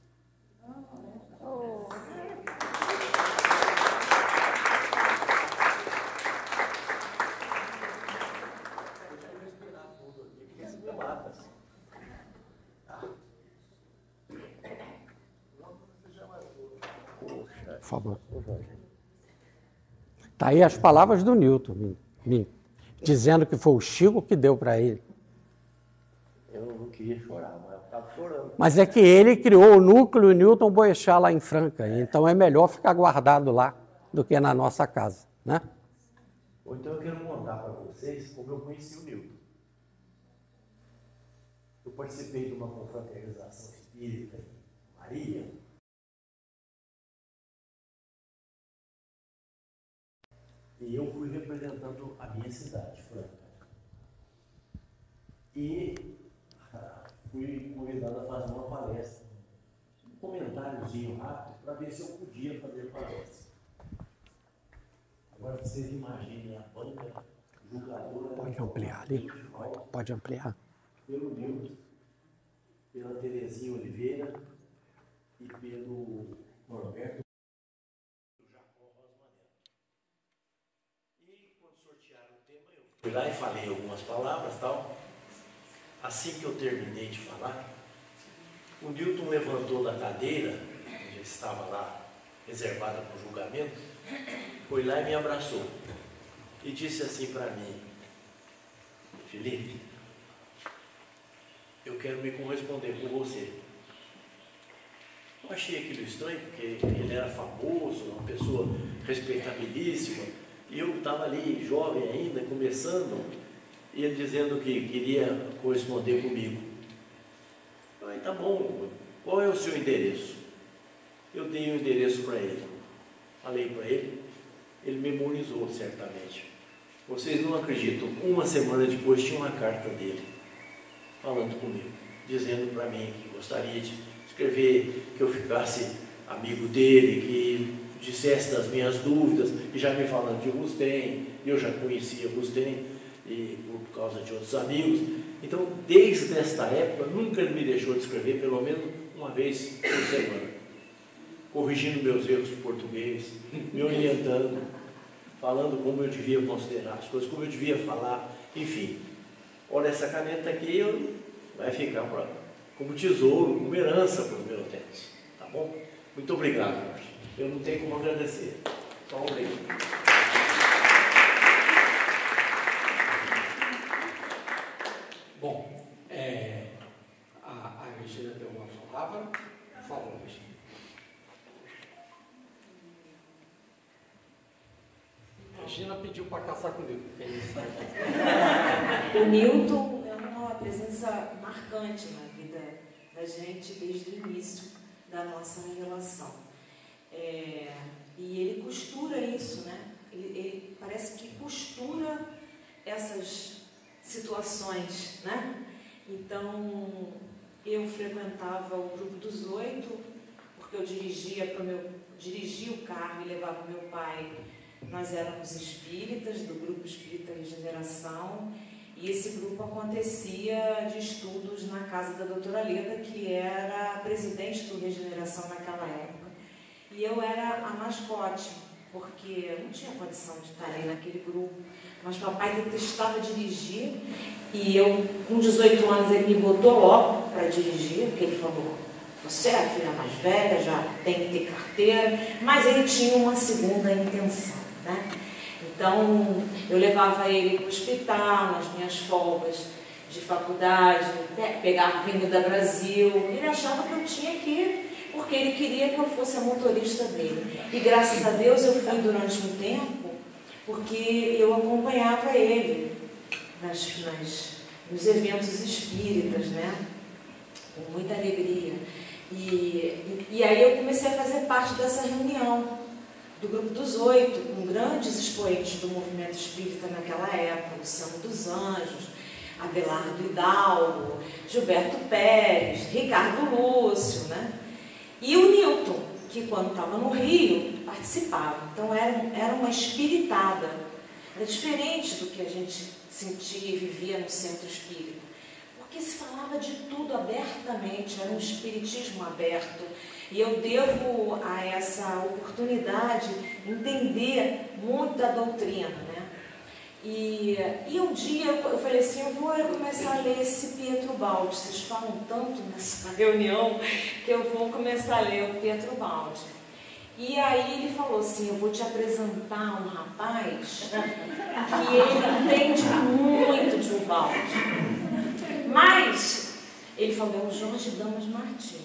[SPEAKER 1] favor. Está aí as palavras do Newton, dizendo que foi o Chico que deu para ele.
[SPEAKER 6] Eu não queria chorar, mas eu estava chorando.
[SPEAKER 1] Mas é que ele criou o núcleo Newton Boechat lá em Franca, então é melhor ficar guardado lá do que na nossa casa, né?
[SPEAKER 6] Ou então eu quero contar para vocês como eu conheci o Newton. Eu participei de uma confraternização espírita em Maria. E eu fui representando a minha cidade, Franca. E fui convidado a fazer uma palestra, um comentáriozinho rápido, para ver se eu podia fazer palestra. Agora vocês imaginem a banca julgadora.
[SPEAKER 1] Pode ampliar ali. Pode ampliar.
[SPEAKER 6] Pelo Newton, pela Terezinha Oliveira e pelo Norberto. Fui lá e falei algumas palavras, tal. Assim que eu terminei de falar, o Newton levantou da cadeira, onde estava lá, reservada para o julgamento, foi lá e me abraçou. E disse assim para mim: Felipe, eu quero me corresponder com você. Eu achei aquilo estranho, porque ele era famoso, uma pessoa respeitabilíssima, e eu estava ali, jovem ainda, começando, e ele dizendo que queria corresponder comigo. Eu falei: tá bom, qual é o seu endereço? Eu dei o endereço para ele. Falei para ele, ele memorizou certamente. Vocês não acreditam, uma semana depois tinha uma carta dele, falando comigo, dizendo para mim que gostaria de escrever, que eu ficasse amigo dele, que dissesse das minhas dúvidas, e já me falando de Rustem, eu já conhecia Rustem, e por causa de outros amigos. Então, desde esta época, nunca ele me deixou de escrever, pelo menos uma vez por semana, corrigindo meus erros de português, me orientando, falando como eu devia considerar as coisas, como eu devia falar, enfim. Olha, essa caneta aqui vai ficar como tesouro, como herança para os meus netos, tá bom? Muito obrigado, Marcos. Eu não tenho como agradecer. Só um obrigado.
[SPEAKER 1] Bom, a Regina tem uma palavra. Por favor, Regina. A Regina pediu para caçar com o Newton.
[SPEAKER 7] O Newton é uma presença marcante na vida da gente desde o início da nossa relação. E ele costura isso, né? Ele parece que costura essas situações, né? Então, eu frequentava o Grupo dos 8, porque eu dirigia o carro e levava meu pai. Nós éramos espíritas, do Grupo Espírita Regeneração, e esse grupo acontecia de estudos na casa da doutora Leda, que era a presidente do Regeneração naquela época. E eu era a mascote, porque eu não tinha condição de estar ali naquele grupo. Mas papai detestava dirigir, e eu, com 18 anos, ele me botou logo para dirigir, porque ele falou: você é a filha mais velha, já tem que ter carteira. Mas ele tinha uma segunda intenção, né? Então, eu levava ele para o hospital, nas minhas folgas de faculdade, pegava a Avenida Brasil. Ele achava que eu tinha que ir, porque ele queria que eu fosse a motorista dele. E graças a Deus eu fui durante um tempo, porque eu acompanhava ele nos eventos espíritas, né? Com muita alegria. E aí eu comecei a fazer parte dessa reunião do Grupo dos 8, com grandes expoentes do movimento espírita naquela época, Luciano dos Anjos, Abelardo Hidalgo, Gilberto Pérez, Ricardo Lúcio, né? E o Newton, que quando estava no Rio, participava. Então era uma espiritada. Era diferente do que a gente sentia e vivia no centro espírita. Porque se falava de tudo abertamente, era um espiritismo aberto. E eu devo a essa oportunidade entender muito da doutrina, né? E um dia eu falei assim: eu vou começar a ler esse Pietro Baldi. Vocês falam tanto nessa reunião que eu vou começar a ler o Pietro Baldi. E aí ele falou assim, eu vou te apresentar um rapaz que ele entende muito de Ubaldi. Mas, ele falou, é o Jorge Damas Martins.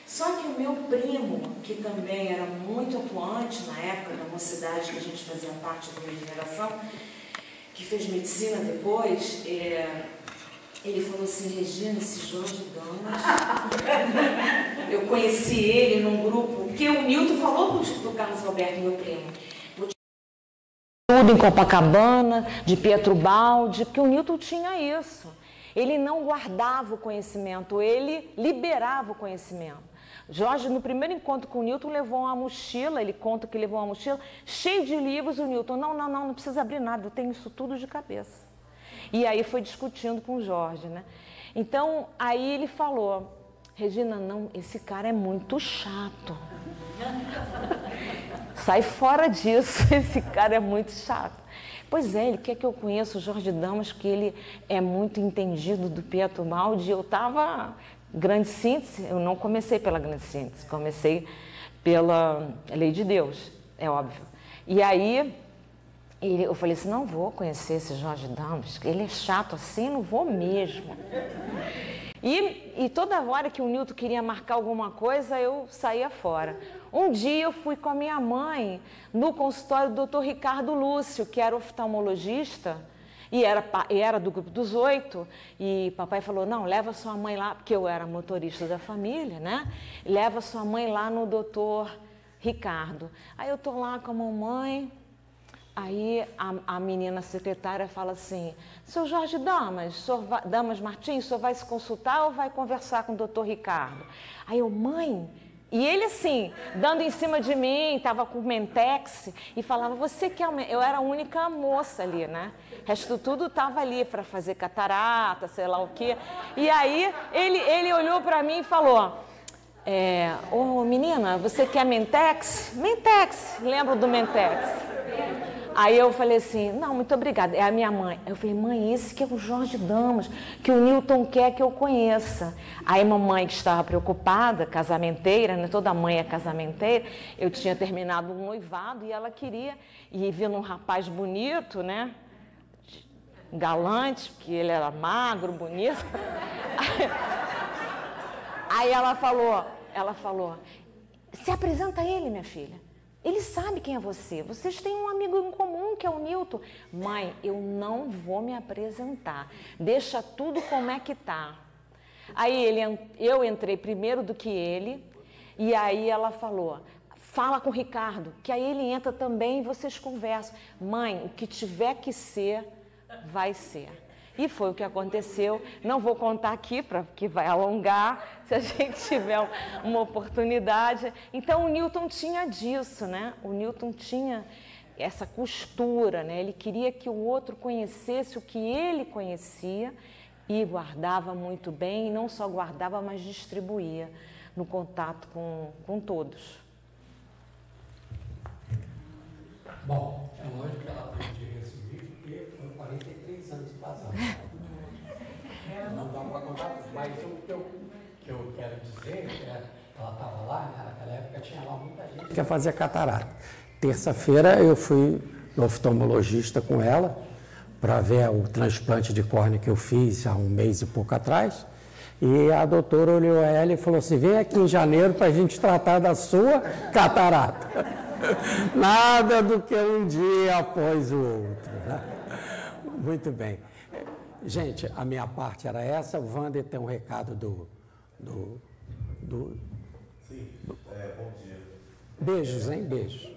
[SPEAKER 7] Só que o meu primo, que também era muito atuante na época da mocidade, que a gente fazia parte da minha geração, que fez medicina depois, ele falou assim, Regina, esse Jorge Damas, eu conheci ele num grupo, que o Nilton falou do Carlos Alberto, meu primo, tudo em Copacabana, de Pietro Baldi, porque o Nilton tinha isso. Ele não guardava o conhecimento, ele liberava o conhecimento. Jorge, no primeiro encontro com o Nilton, levou uma mochila, ele conta que levou uma mochila cheia de livros, o Nilton, não precisa abrir nada, eu tenho isso tudo de cabeça. E aí foi discutindo com o Jorge, né? Então, aí ele falou, Regina, não, esse cara é muito chato. Sai fora disso, esse cara é muito chato. Pois é, ele quer que eu conheça o Jorge Damas, que ele é muito entendido do Pietro Baldi. Eu estava grande síntese, eu não comecei pela grande síntese, comecei pela lei de Deus, é óbvio. E aí, eu falei assim, não vou conhecer esse Jorge Damas, ele é chato assim, não vou mesmo. E toda hora que o Nilton queria marcar alguma coisa, eu saía fora. Um dia eu fui com a minha mãe no consultório do Dr. Ricardo Lúcio, que era oftalmologista, e era do grupo dos 8, e papai falou, não, leva sua mãe lá, porque eu era motorista da família, né? Leva sua mãe lá no Dr. Ricardo. Aí eu tô lá com a mamãe, aí a menina secretária fala assim, seu Jorge Damas, Damas Martins, o senhor vai se consultar ou vai conversar com o doutor Ricardo? Aí eu, mãe, e ele assim, dando em cima de mim, estava com Mentex, e falava, você que é eu era a única moça ali, né? O resto tudo estava ali para fazer catarata, sei lá o quê. E aí ele olhou para mim e falou, ô menina, você quer Mentex? Mentex, lembro do Mentex. Aí eu falei assim, não, muito obrigada, é a minha mãe. Eu falei, mãe, esse que é o Jorge Damas, que o Nilton quer que eu conheça. Aí mamãe, que estava preocupada, casamenteira, né? Toda mãe é casamenteira, eu tinha terminado um noivado e ela queria, e vindo um rapaz bonito, né? Galante, porque ele era magro, bonito. Aí ela falou, se apresenta a ele, minha filha. Ele sabe quem é você. Vocês têm um amigo em comum, que é o Nilton. Mãe, eu não vou me apresentar. Deixa tudo como é que tá. Aí eu entrei primeiro do que ele. E aí ela falou, fala com o Ricardo, que aí ele entra também e vocês conversam. Mãe, o que tiver que ser, vai ser. E foi o que aconteceu. Não vou contar aqui, porque vai alongar, se a gente tiver uma oportunidade. Então, o Nilton tinha disso, né? O Nilton tinha essa costura, né? Ele queria que o outro conhecesse o que ele conhecia e guardava muito bem. E não só guardava, mas distribuía no contato com todos.
[SPEAKER 1] Bom, é lógico que ela tem de resumir, porque foi 43 anos passados. Não dá para contar, mas o que eu quero dizer é que ela estava lá, né, naquela época tinha lá muita gente que ia fazer catarata. Terça-feira eu fui no oftalmologista com ela para ver o transplante de córnea que eu fiz há um mês e pouco atrás. E a doutora olhou a ela e falou assim, vem aqui em janeiro para a gente tratar da sua catarata. Nada do que um dia após o outro. Né? Muito bem. Gente, a minha parte era essa. O Wander tem um recado
[SPEAKER 8] Sim, bom dia.
[SPEAKER 1] Beijos, hein? Beijos.